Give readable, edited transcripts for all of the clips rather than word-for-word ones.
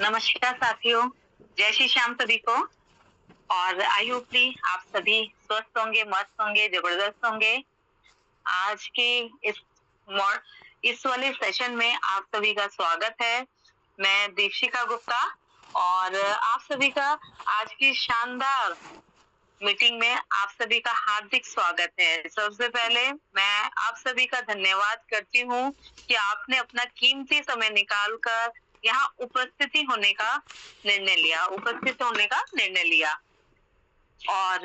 नमस्कार साथियों, जय श्री श्याम सभी को। और आई होपली आप सभी स्वस्थ होंगे, मस्त होंगे, जबरदस्त होंगे। आज के इस मॉर इस वाले सेशन में आप सभी का स्वागत है। मैं दीक्षिका गुप्ता और आप सभी का आज की शानदार मीटिंग में आप सभी का हार्दिक स्वागत है। सबसे पहले मैं आप सभी का धन्यवाद करती हूँ कि आपने अपना कीमती समय निकालकर यहाँ उपस्थित होने का निर्णय लिया। और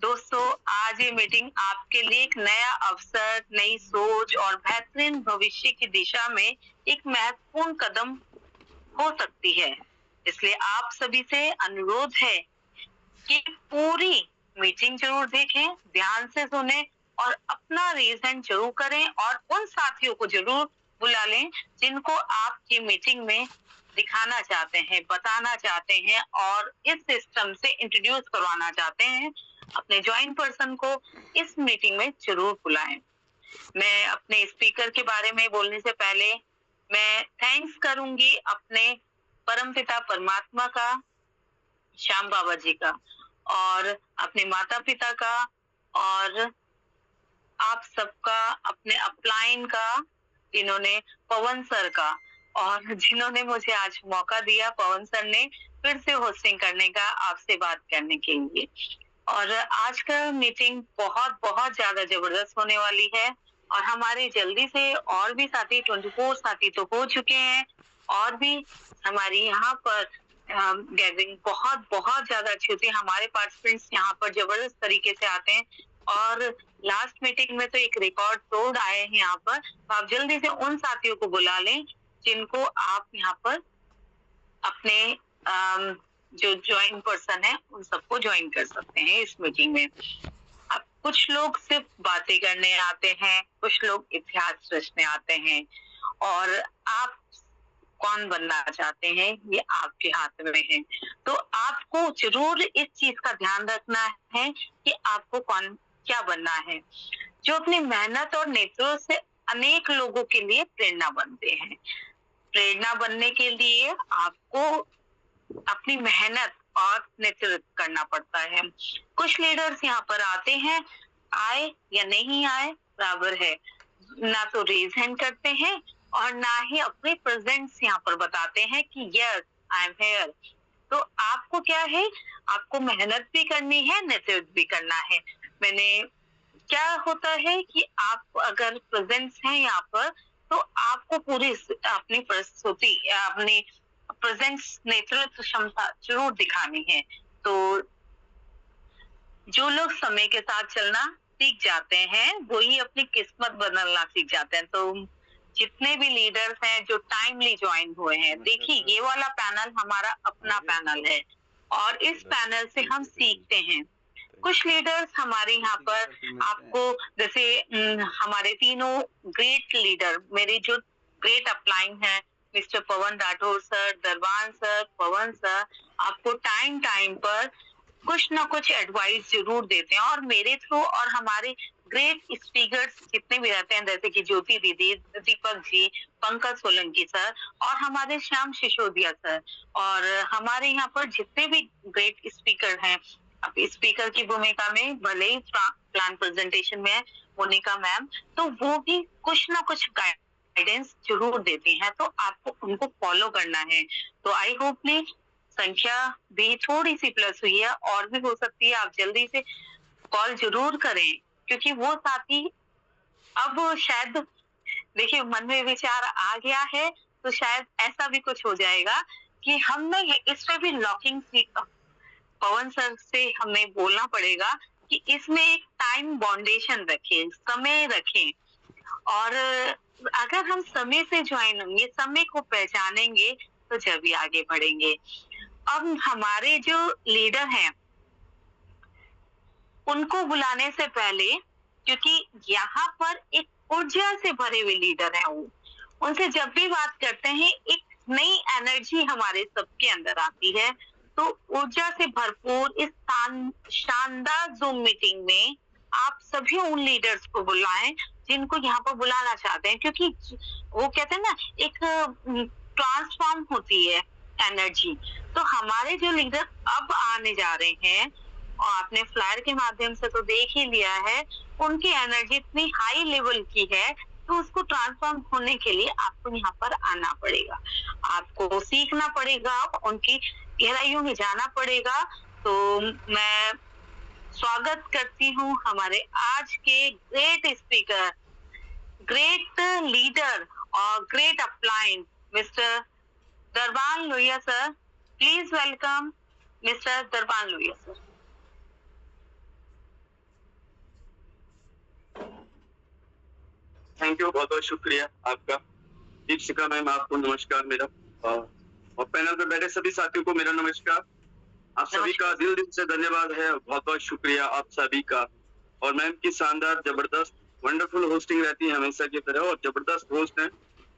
दोस्तों, आज ये मीटिंग आपके लिए एक नया अवसर, नई सोच और बेहतरीन भविष्य की दिशा में एक महत्वपूर्ण कदम हो सकती है। इसलिए आप सभी से अनुरोध है कि पूरी मीटिंग जरूर देखें, ध्यान से सुने और अपना रेज हैंड जरूर करें और उन साथियों को जरूर बुला लें जिनको आप ये मीटिंग में दिखाना चाहते हैं, बताना चाहते हैं और इस सिस्टम से इंट्रोड्यूस करवाना चाहते हैं। अपने ज्वाइन पर्सन को इस मीटिंग में जरूर बुलाएं। मैं अपने स्पीकर के बारे में बोलने से पहले मैं थैंक्स करूंगी अपने परमपिता परमात्मा का, श्याम बाबा जी का, और अपने माता पिता का, और आप सबका, अपने अपलाइन का, जिन्होंने पवन सर का, और जिन्होंने मुझे आज मौका दिया, पवन सर ने फिर से होस्टिंग करने का, आपसे बात करने के लिए। और आज का मीटिंग बहुत बहुत ज्यादा जबरदस्त होने वाली है और हमारे जल्दी से और भी साथी 24 साथी तो हो चुके हैं और भी हमारी यहाँ पर गैदरिंग बहुत बहुत ज्यादा अच्छी होती है। हमारे पार्टिसिपेंट्स यहाँ पर जबरदस्त तरीके से आते हैं और लास्ट मीटिंग में तो एक रिकॉर्ड तोड़ आए हैं यहाँ पर। तो आप जल्दी से उन साथियों को बुला लें जिनको आप यहाँ पर अपने जो ज्वाइन पर्सन है उन सबको ज्वाइन कर सकते हैं इस मीटिंग में। अब कुछ लोग सिर्फ बातें करने आते हैं, कुछ लोग इतिहास रचने आते हैं, और आप कौन बनना चाहते हैं ये आपके हाथ में है। तो आपको जरूर इस चीज का ध्यान रखना है कि आपको कौन क्या बनना है, जो अपनी मेहनत और नेतृत्व से अनेक लोगों के लिए प्रेरणा बनते हैं। प्रेरणा बनने के लिए आपको अपनी मेहनत और नेतृत्व करना पड़ता है। कुछ लीडर्स यहाँ पर आते हैं, आए या नहीं आए बराबर है, ना तो रेज हैंड करते हैं और ना ही अपने प्रेजेंस यहाँ पर बताते हैं कि यस आई एम हेयर। तो आपको क्या है, आपको मेहनत भी करनी है, नेतृत्व भी करना है। क्या होता है कि आप अगर प्रेजेंस है यहाँ पर तो आपको पूरी अपनी प्रस्तुति, अपनी प्रेजेंस, नेतृत्व क्षमता जरूर दिखानी है। तो जो लोग समय के साथ चलना सीख जाते हैं वही अपनी किस्मत बदलना सीख जाते हैं। तो जितने भी लीडर्स हैं जो टाइमली ज्वाइन हुए हैं, देखिए ये वाला पैनल हमारा अपना पैनल है और इस पैनल से हम सीखते हैं। कुछ लीडर्स हमारे यहाँ पर आपको, जैसे हमारे तीनों ग्रेट लीडर, मेरे जो ग्रेट अपलाइन है, मिस्टर पवन राठौर सर, दरबान सर, पवन सर, आपको टाइम टाइम पर कुछ ना कुछ एडवाइस जरूर देते हैं। और मेरे थ्रू और हमारे ग्रेट स्पीकर्स जितने भी रहते हैं, जैसे कि ज्योति दीदी, दीपक जी, पंकज सोलंकी सर और हमारे श्याम सिसोदिया सर, और हमारे यहाँ पर जितने भी ग्रेट स्पीकर हैं, अब स्पीकर की भूमिका में भले ही प्लान प्रेजेंटेशन में है मोनिका मैम, तो वो भी कुछ ना कुछ गाइडेंस जरूर देती हैं, तो आपको उनको फॉलो करना है। तो आई होपली संख्या भी थोड़ी सी प्लस हुई है, और भी हो सकती है। आप जल्दी से कॉल जरूर करें क्योंकि वो साथी अब शायद, देखिए मन में विचार आ गया है तो शायद ऐसा भी कुछ हो जाएगा कि हमने इस पे भी लॉकिंग, पवन सर से हमें बोलना पड़ेगा कि इसमें एक टाइम बाउंडेशन रखें, समय रखें। और अगर हम समय से ज्वाइन होंगे, समय को पहचानेंगे तो जब भी आगे बढ़ेंगे। अब हमारे जो लीडर हैं उनको बुलाने से पहले, क्योंकि यहाँ पर एक ऊर्जा से भरे हुए लीडर हैं, वो उनसे जब भी बात करते हैं एक नई एनर्जी हमारे सबके अंदर आती है। तो ऊर्जा से भरपूर इस शानदार जूम मीटिंग में आप सभी उन लीडर्स को बुलाएं जिनको यहाँ पर बुलाना चाहते हैं, क्योंकि वो कहते हैं ना, एक ट्रांसफॉर्म होती है एनर्जी। तो हमारे जो लीडर अब आने जा रहे हैं, और आपने फ्लायर के माध्यम से तो देख ही लिया है, उनकी एनर्जी इतनी हाई लेवल की है, तो उसको ट्रांसफॉर्म होने के लिए आपको यहाँ पर आना पड़ेगा, आपको सीखना पड़ेगा, उनकी गहराइयों में जाना पड़ेगा। तो मैं स्वागत करती हूँ हमारे आज के ग्रेट स्पीकर, ग्रेट लीडर और great upline, mister Darban Lohia sir. Please welcome mister Darban Lohia sir. Thank you, बहुत बहुत शुक्रिया आपका। दीपशिखा मैम, आपको नमस्कार मेरा, और पैनल पे बैठे सभी साथियों को मेरा नमस्कार। आप सभी का दिल से धन्यवाद है, बहुत बहुत शुक्रिया आप सभी का। और मैम की शानदार, जबरदस्त, वंडरफुल होस्टिंग रहती है हमेशा की तरह, और जबरदस्त होस्ट हैं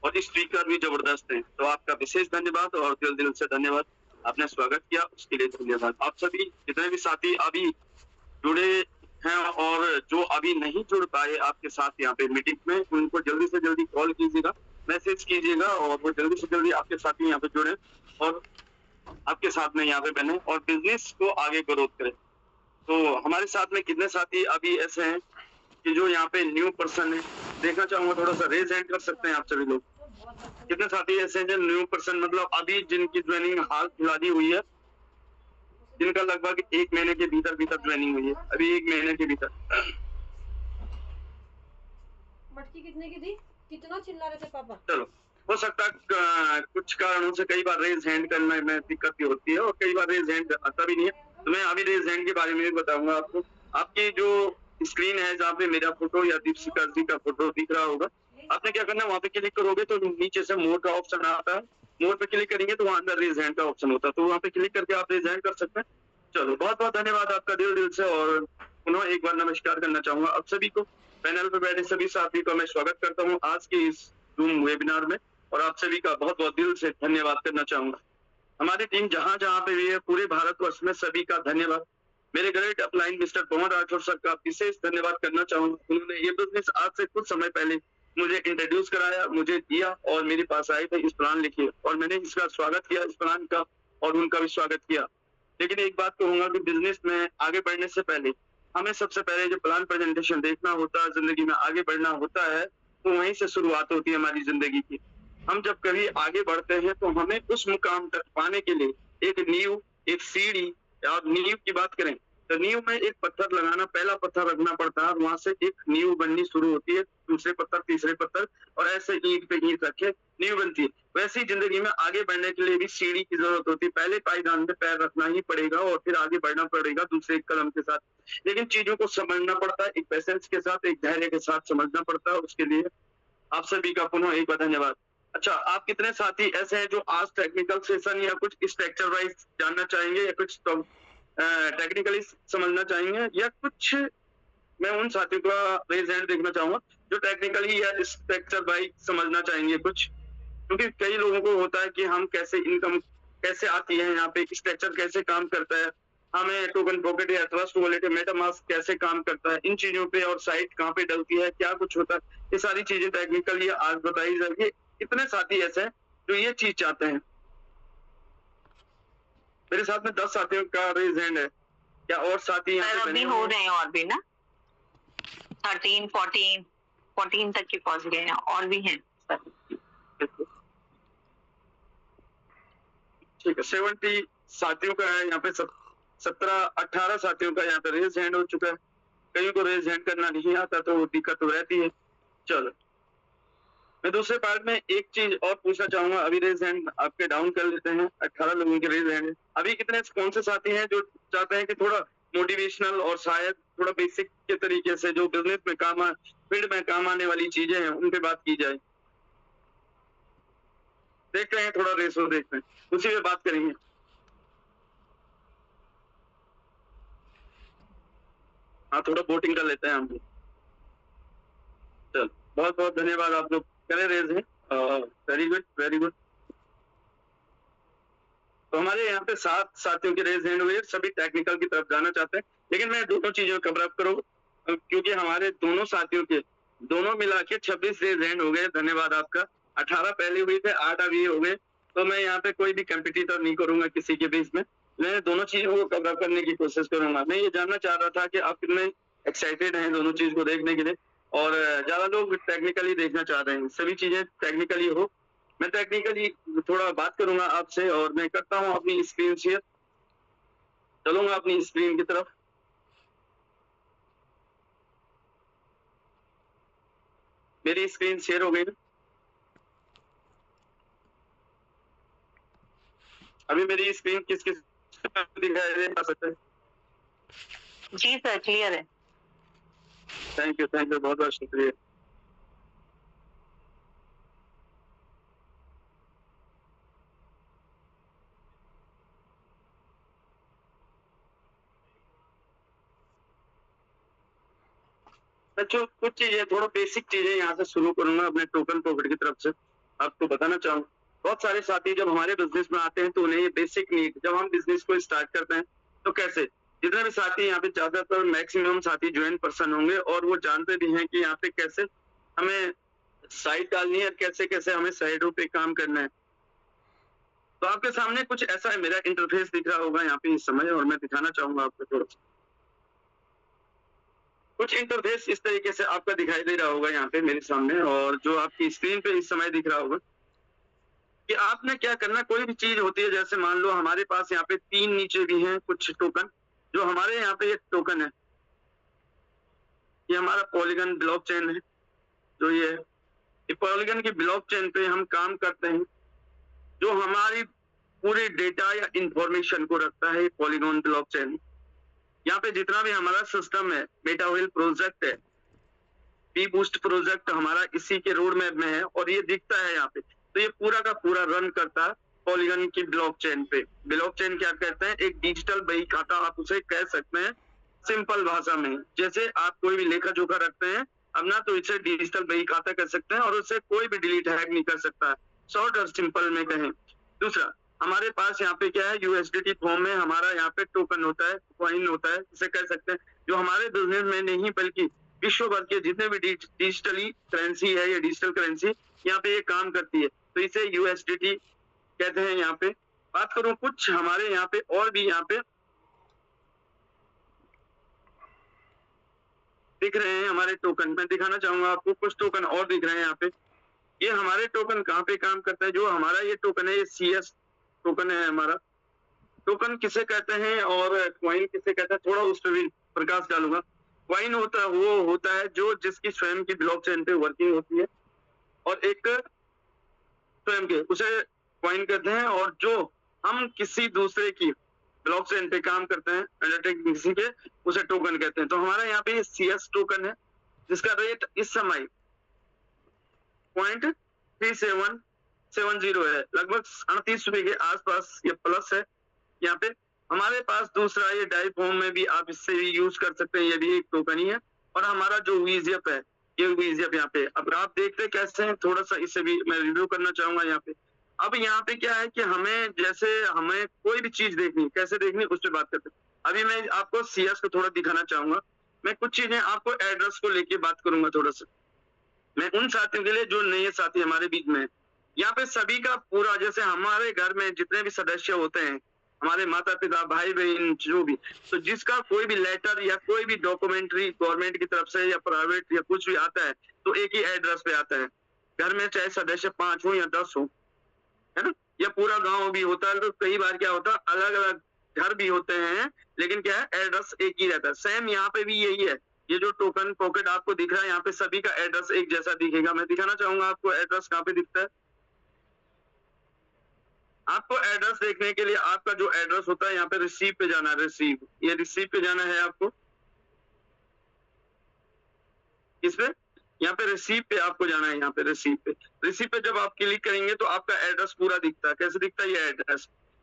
और स्पीकर भी जबरदस्त हैं। तो आपका विशेष धन्यवाद और दिल से धन्यवाद। आपने स्वागत किया उसके लिए धन्यवाद। आप सभी जितने भी साथी अभी जुड़े हैं और जो अभी नहीं जुड़ पाए आपके साथ यहाँ पे मीटिंग में, उनको जल्दी से जल्दी कॉल कीजिएगा, मैसेज कीजिएगा, और वो जल्दी से जल्दी आपके साथ यहाँ पे जुड़े और आपके साथ में यहाँ पे बने और बिजनेस को आगे ग्रोथ करें। तो हमारे साथ में कितने साथी अभी ऐसे हैं कि जो यहाँ पे न्यू पर्सन है? देखना चाहूंगा, थोड़ा सा रेज हैंड कर सकते हैं आप सभी लोग। कितने साथी ऐसे हैं जो न्यू पर्सन, मतलब अभी जिनकी ज्वाइनिंग हाल फिलहाल ही हुई है, जिनका लगभग 1 महीने के भीतर ज्वाइनिंग हुई है, अभी 1 महीने के भीतर। मटकी कितने की थी? कितना चिल्ला रहे थे पापा? चलो, हो सकता है कुछ कारणों से कई बार रेज हैंड करने में दिक्कत भी होती है और कई बार रेज हैंड आता भी नहीं है। तो मैं अभी रेज हैंड के बारे में भी बताऊंगा आपको। आपकी जो स्क्रीन है जहाँ पे मेरा फोटो या दीपशिखा जी का फोटो दिख रहा होगा, आपने क्या करना है, वहां पे क्लिक करोगे तो नीचे से मोड का ऑप्शन आता है। मोड पे क्लिक करेंगे तो वहां अंदर रेज हैंड का ऑप्शन होता है, तो वहां पे क्लिक करके आप रेज हैंड कर सकते हैं। चलो, बहुत बहुत धन्यवाद आपका दिल से, और पुनः एक बार नमस्कार करना चाहूंगा आप सभी को। पैनल पे बैठे सभी साथी का मैं स्वागत करता हूँ आज के इस जूम वेबिनार में, और आप सभी का बहुत बहुत दिल से धन्यवाद करना चाहूंगा। हमारी टीम जहां जहां पे भी है पूरे भारतवर्ष में, सभी का धन्यवाद। मेरे ग्रेट अपलाइन मिस्टर पवन राठौर सर का विशेष धन्यवाद करना चाहूंगा। उन्होंने ये बिजनेस आज से कुछ समय पहले मुझे इंट्रोड्यूस कराया, मुझे दिया और मेरे पास आए थे इस प्लान लिखिए, और मैंने इसका स्वागत किया, इस प्लान का, और उनका भी स्वागत किया। लेकिन एक बात कहूंगा कि बिजनेस में आगे बढ़ने से पहले हमें सबसे पहले जो प्लान प्रेजेंटेशन देखना होता है, जिंदगी में आगे बढ़ना होता है, तो वहीं से शुरुआत होती है हमारी जिंदगी की। हम जब कभी आगे बढ़ते हैं तो हमें उस मुकाम तक पाने के लिए एक नींव, एक सीढ़ी, और नींव की बात करें तो नींव में एक पत्थर लगाना, पहला पत्थर रखना पड़ता है, वहां से एक नींव बननी शुरू होती है, दूसरे पत्थर, तीसरे पत्थर, और ऐसे ईंट पे ईंट रखे नींव बनती है। वैसे ही जिंदगी में आगे बढ़ने के लिए भी सीढ़ी की जरूरत होती है। पहले पायदान में पैर रखना ही पड़ेगा और फिर आगे बढ़ना पड़ेगा दूसरे कदम के साथ। लेकिन चीजों को समझना पड़ता है, एक पेशेंस के साथ, एक धैर्य के साथ समझना पड़ता है। उसके लिए आप सभी का पुनः एक बार धन्यवाद। अच्छा, आप कितने साथी ऐसे हैं जो आज टेक्निकल सेशन या कुछ स्ट्रक्चर वाइज जानना चाहेंगे, या कुछ टेक्निकली समझना चाहेंगे, या कुछ? मैं उन साथियों का रेज हैंड देखना चाहूंगा जो टेक्निकली या स्ट्रक्चर वाइज समझना चाहेंगे कुछ, क्योंकि कई लोगों को होता है कि हम कैसे इनकम कैसे आती है, यहाँ पे स्ट्रक्चर कैसे काम करता है, हमें टोकन पॉकेट या ट्रस्ट वॉलेट, मेटामास्क कैसे काम करता है, इन चीजों पे, और साइट कहाँ पे डलती है, क्या कुछ होता है, ये सारी चीजें टेक्निकली आज बताई जाएगी। कितने साथी ऐसे हैं जो ये चीज चाहते हैं? मेरे साथ में 10 साथियों का रेज हैंड है। क्या और साथी यहाँ पे बने हो रहे हैं? और भी ना 13, 14 तक के पहुंच गए हैं, और भी हैं सर। ठीक है, 70 साथियों का है यहाँ पे, 17-18 साथियों का यहाँ पे रेज हैंड हो चुका है। कईयों को रेज हैंड करना नहीं आता तो दिक्कत तो रहती है। चलो, मैं दूसरे पार्ट में एक चीज और पूछना चाहूंगा। अभी रेज हैंड आपके डाउन कर लेते हैं, 18 लोगों के रेज हैंड है। अभी कितने कौन से साथी हैं जो चाहते हैं कि थोड़ा मोटिवेशनल और शायद थोड़ा बेसिक के तरीके से जो बिजनेस में फील्ड में काम आने वाली चीजें हैं उन पे बात की जाए? देखते हैं, थोड़ा रेशो देखते हैं, उसी पे बात करेंगे। हाँ, थोड़ा वोटिंग कर लेते हैं हम भी। चल, बहुत बहुत धन्यवाद, आप लोग करें रेज है। Very good, very good. तो हमारे यहाँ पे 7 साथियों के रेज हैंड हुए, सभी टेक्निकल की तरफ जाना चाहते हैं, लेकिन मैं दोनों चीजों को कवर अप करूँ क्योंकि हमारे दोनों साथियों के दोनों मिला के 26 रेज हैंड हो गए। धन्यवाद आपका। 18 पहले हुए थे, 8 अभी हो गए, तो मैं यहाँ पे कोई भी कंपटीटर नहीं करूंगा किसी के बेस में, मैं दोनों चीजों को कवर करने की कोशिश करूंगा। मैं ये जानना चाह रहा था कि आप कितने एक्साइटेड हैं दोनों चीज को देखने के लिए, और ज्यादा लोग टेक्निकली देखना चाह रहे हैं, सभी चीजें टेक्निकली हो। मैं टेक्निकली थोड़ा बात करूंगा आपसे, और मैं करता हूँ अपनी स्क्रीन शेयर, चलूंगा अपनी स्क्रीन की तरफ। मेरी स्क्रीन शेयर हो गई ना? अभी मेरी स्क्रीन किस किस दिखाई दे सकता है? जी सर, क्लियर है। थैंक यू, बहुत बहुत शुक्रिया। बच्चों, कुछ चीजें, थोड़ा बेसिक चीजें यहाँ से शुरू करूंगा अपने टोकन प्रॉफिट की तरफ से आपको बताना चाहूंगा। बहुत सारे साथी जब हमारे बिजनेस में आते हैं तो उन्हें ये बेसिक नीड, जब हम बिजनेस को स्टार्ट करते हैं तो कैसे, जितने भी साथी यहाँ पे ज्यादातर मैक्सिमम साथी ज्वाइन पर्सन होंगे और वो जानते भी हैं कि यहाँ पे कैसे हमें साइट डालनी है, कैसे कैसे हमें साइडों पे काम करना है। तो आपके सामने कुछ ऐसा है, मेरा इंटरफेस दिख रहा होगा यहाँ पे इस समय, और मैं दिखाना चाहूंगा आपको थोड़ा सा। कुछ इंटरफेस इस तरीके से आपका दिखाई दे रहा होगा यहाँ पे मेरे सामने, और जो आपकी स्क्रीन पे इस समय दिख रहा होगा कि आपने क्या करना। कोई भी चीज होती है, जैसे मान लो हमारे पास यहाँ पे 3 नीचे भी हैं कुछ टोकन, जो हमारे यहाँ पे एक टोकन है, ये हमारा पॉलीगन ब्लॉकचेन है, जो ये पॉलीगन की ब्लॉकचेन पे हम काम करते हैं, जो हमारी पूरे डेटा या इंफॉर्मेशन को रखता है पॉलीगन ब्लॉकचेन। यहाँ पे जितना भी हमारा सिस्टम है, बेटा व्हील प्रोजेक्ट है, बी बूस्ट प्रोजेक्ट हमारा इसी के रोड मैप में है, और ये दिखता है यहाँ पे। तो ये पूरा का पूरा रन करता है पॉलीगन की ब्लॉकचेन पे। ब्लॉकचेन क्या कहते हैं? एक डिजिटल बही खाता आप उसे कह सकते हैं सिंपल भाषा में। जैसे आप कोई भी लेखा जोखा रखते हैं अपना, तो इसे डिजिटल बही खाता कर सकते हैं, और उसे कोई भी डिलीट हैक नहीं कर सकता है, शॉर्ट और सिंपल में कहें। दूसरा, हमारे पास यहाँ पे क्या है, यूएसडीटी फॉर्म में हमारा यहाँ पे टोकन होता है, कॉइन होता है, इसे कह सकते हैं, जो हमारे बिजनेस में नहीं बल्कि विश्व भर के जितने भी डिजिटली करेंसी है या डिजिटल करेंसी यहाँ पे ये काम करती है, तो इसे यूएसडीटी कहते हैं। यहाँ पे बात करूं कुछ हमारे यहाँ पे और भी यहाँ पे दिख रहे हैं हमारे टोकन, मैं दिखाना चाहूंगा आपको। कुछ टोकन और दिख रहे हैं यहाँ पे। ये हमारे टोकन कहाँ पे काम करता है? जो हमारा ये टोकन है, ये CS टोकन है हमारा। टोकन किसे कहते हैं और क्वाइन किसे कहते हैं, थोड़ा उस पर भी प्रकाश डालूंगा। क्वाइन होता है जो जिसकी स्वयं की ब्लॉकचेन पे वर्किंग होती है, और एक स्वयं के उसे क्वाइन कहते हैं, और जो हम किसी दूसरे की ब्लॉकचेन पे काम करते हैं अंडरटेकिंग किसी के, उसे टोकन कहते हैं। तो हमारा यहाँ पे CS टोकन है, जिसका रेट इस समय 0.3770 है, लगभग 38 रुपए के आसपास ये प्लस है। यहाँ पे हमारे पास दूसरा ये डाई फॉर्म में भी आप इससे भी यूज कर सकते हैं, ये भी एक टोकन ही है। और हमारा जो VZF है, ये VZF यहाँ पे अब आप देखते कैसे हैं, थोड़ा सा इसे भी मैं रिव्यू करना चाहूंगा यहाँ पे। अब यहाँ पे क्या है कि हमें कोई भी चीज देखनी, कैसे देखनी, उस पर बात करते हैं। अभी मैं आपको CS को थोड़ा दिखाना चाहूंगा। मैं कुछ चीजें आपको एड्रेस को लेके बात करूंगा थोड़ा सा, मैं उन साथियों के लिए जो नए साथी हमारे बीच में है। यहाँ पे सभी का पूरा, जैसे हमारे घर में जितने भी सदस्य होते हैं, हमारे माता पिता भाई बहन जो भी, तो जिसका कोई भी लेटर या कोई भी डॉक्यूमेंट्री गवर्नमेंट की तरफ से या प्राइवेट या कुछ भी आता है, तो एक ही एड्रेस पे आता है। घर में चाहे सदस्य 5 हो या 10 हो, है ना, या पूरा गांव भी होता है, तो कई बार क्या होता है अलग अलग घर भी होते हैं, लेकिन क्या है एड्रेस एक ही रहता है। सेम यहाँ पे भी यही है। ये जो टोकन पॉकेट आपको दिख रहा है, यहाँ पे सभी का एड्रेस एक जैसा दिखेगा। मैं दिखाना चाहूंगा आपको एड्रेस कहाँ पे दिखता है। आपको एड्रेस देखने के लिए आपका जो एड्रेस होता है, यहाँ पे रिसीव पे जाना है, ये रिसीव पे जाना है आपको। इस पे यहाँ पे रिसीव पे आपको जाना है, यहाँ पे रिसीव पे जब आप क्लिक करेंगे तो आपका एड्रेस पूरा दिखता है। कैसे दिखता है?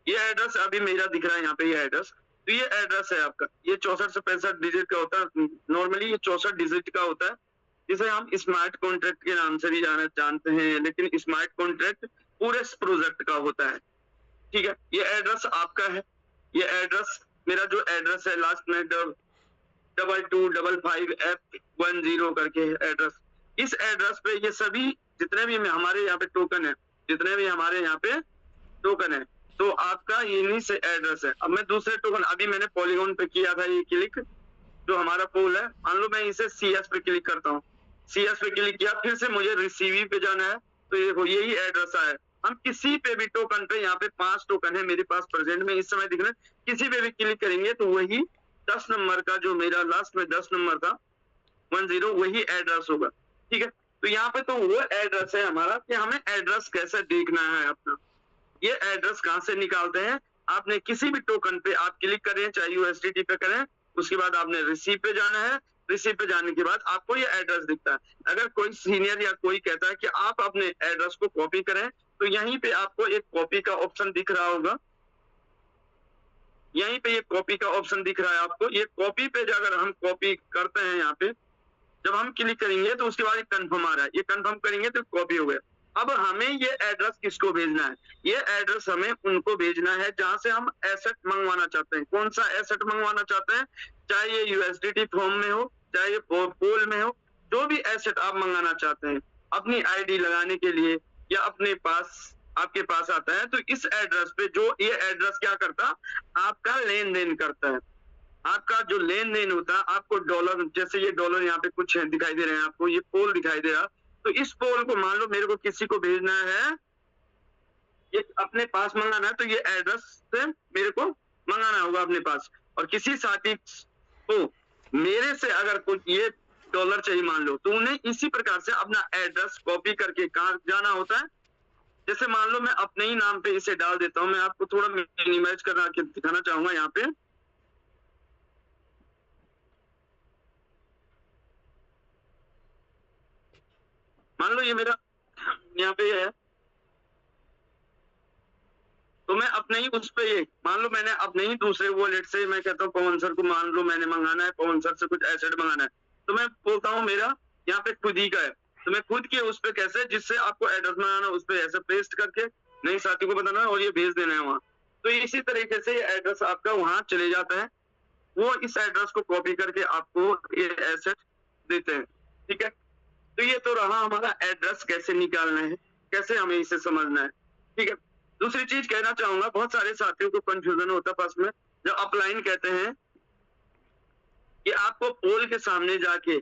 ये एड्रेस अभी मेरा दिख रहा है यहाँ पे, ये एड्रेस। तो ये एड्रेस है आपका, ये 64 से 65 डिजिट का होता है। नॉर्मली ये 64 डिजिट का होता है, जिसे हम स्मार्ट कॉन्ट्रैक्ट के नाम से भी जानते हैं, लेकिन स्मार्ट कॉन्ट्रैक्ट पूरे प्रोजेक्ट का होता है। ठीक है, ये एड्रेस आपका है। ये एड्रेस मेरा जो एड्रेस है लास्ट में 2255F10 करके एड्रेस, इस एड्रेस पे ये सभी जितने भी हमारे यहाँ पे टोकन है, जितने भी हमारे यहाँ पे टोकन है, तो आपका इन्हीं से एड्रेस है। अब मैं दूसरे टोकन, अभी मैंने पॉलीगॉन पे किया था ये क्लिक, जो हमारा पोल है, मान लो मैं इसे CS पे क्लिक करता हूँ, CS पे क्लिक किया, फिर से मुझे रिसीव पे जाना है, तो ये यही एड्रेस है। हम किसी पे भी टोकन पे, यहाँ पे 5 टोकन है मेरे पास प्रेजेंट में इस समय दिख रहे हैं, किसी पे भी क्लिक करेंगे तो वही 10 नंबर का, जो मेरा लास्ट में 10 नंबर था 10, वही एड्रेस होगा। ठीक है, तो यहाँ पे तो वो एड्रेस है हमारा कि हमें एड्रेस कैसे देखना है अपना। ये एड्रेस कहाँ से निकालते हैं, आपने किसी भी टोकन पे आप क्लिक करें, चाहे USDT पे करें, उसके बाद आपने रिसीव पे जाना है, रिसीव पे जाने के बाद आपको ये एड्रेस दिखता है। अगर कोई सीनियर या कोई कहता है कि आप अपने एड्रेस को कॉपी करें, तो यहीं पे आपको एक कॉपी का ऑप्शन दिख रहा होगा, यहीं पे ये कॉपी का ऑप्शन दिख रहा है आपको। ये कॉपी पे अगर हम कॉपी करते हैं, यहाँ पे जब हम क्लिक करेंगे तो उसके बाद एक कंफर्म आ रहा है, ये कंफर्म करेंगे तो कॉपी हो गया। अब हमें ये एड्रेस किसको भेजना है, ये एड्रेस हमें उनको भेजना है जहां से हम एसेट मंगवाना चाहते हैं। कौन सा एसेट मंगवाना चाहते हैं, चाहे ये USDT फॉर्म में हो, चाहे ये पोल में हो, जो भी एसेट आप मंगाना चाहते हैं अपनी ID लगाने के लिए या अपने पास आपके पास आता है, तो इस एड्रेस पे, जो ये एड्रेस क्या करता, आपका लेन देन करता है। आपका जो लेन देन होता है, आपको डॉलर, जैसे ये डॉलर यहाँ पे कुछ दिखाई दे रहे हैं आपको, ये पोल दिखाई दे रहा, तो इस पोल को मान लो मेरे को किसी को भेजना है, ये अपने पास मंगाना है, तो ये एड्रेस से मेरे को मंगाना होगा अपने पास। और किसी साथी को मेरे से अगर कुछ ये डॉलर चाहिए मान लो, तो उन्हें इसी प्रकार से अपना एड्रेस कॉपी करके कहाँ जाना होता है। जैसे मान लो मैं अपने ही नाम पे इसे डाल देता हूँ, मैं आपको थोड़ा मिनिमाइज करना दिखाना चाहूंगा यहाँ पे। मान लो ये मेरा यहाँ पे है, तो मैं अपने ही उस पे ये मान लो मैंने अपने ही दूसरे वॉलेट से मैं कहता हूँ पवन सर को मान लो मैंने मंगाना है, पवन सर से कुछ एसेट मंगाना है, तो मैं बोलता हूँ मेरा यहाँ पे खुद ही का है, तो मैं खुद के उस पे कैसे, जिससे आपको एड्रेस मंगाना उस पे ऐसे पेस्ट करके नई साथी को बताना है और ये भेज देना है वहां। तो इसी तरीके से ये एड्रेस आपका वहां चले जाता है, वो इस एड्रेस को कॉपी करके आपको ये एसेट देते हैं। ठीक है, तो ये तो रहा हमारा एड्रेस कैसे निकालना है, कैसे हमें इसे समझना है। ठीक है, दूसरी चीज कहना चाहूंगा, बहुत सारे साथियों को कंफ्यूजन होता है पास में, जब अपलाइन कहते हैं कि आपको पोल के सामने जाके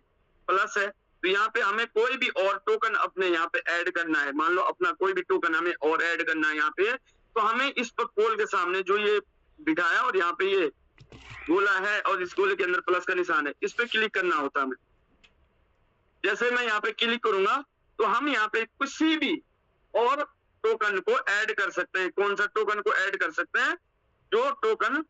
प्लस है, तो यहाँ पे हमें कोई भी और टोकन अपने यहाँ पे ऐड करना है, मान लो अपना कोई भी टोकन हमें और ऐड करना है यहाँ पे, तो हमें इस पर पोल के सामने जो ये दिखाया और यहाँ पे ये गोला है और इस गोले के अंदर प्लस का निशान है, इस पे क्लिक करना होता है हमें। जैसे मैं यहाँ पे क्लिक करूंगा तो हम यहाँ पे किसी भी और टोकन को ऐड कर सकते हैं। कौन सा टोकन को ऐड कर सकते हैं, जो टोकन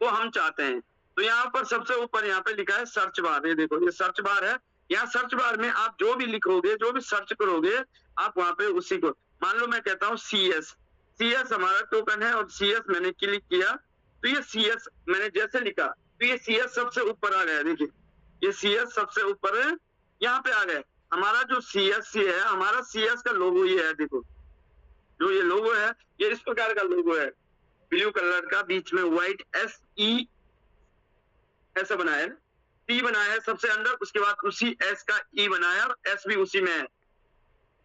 को हम चाहते हैं। तो यहाँ पर सबसे ऊपर यहाँ पे लिखा है सर्च बार, ये देखो ये सर्च बार है, यहाँ सर्च बार में आप जो भी लिखोगे, जो भी सर्च करोगे, आप वहां पे उसी को, मान लो मैं कहता हूँ CS हमारा टोकन है और CS मैंने क्लिक किया, तो ये CS मैंने जैसे लिखा तो ये CS सबसे ऊपर आ गया। देखिए ये CS सबसे ऊपर है, यहाँ पे आ गए। हमारा जो CSC है, हमारा CS का लोगो ये है, देखो जो ये लोगो है ये इस प्रकार का लोगो है, ब्लू कलर का, बीच में व्हाइट SE ऐसा बनाया है, T बनाया है सबसे अंदर, उसके बाद उसी S का E बनाया और S भी उसी में है,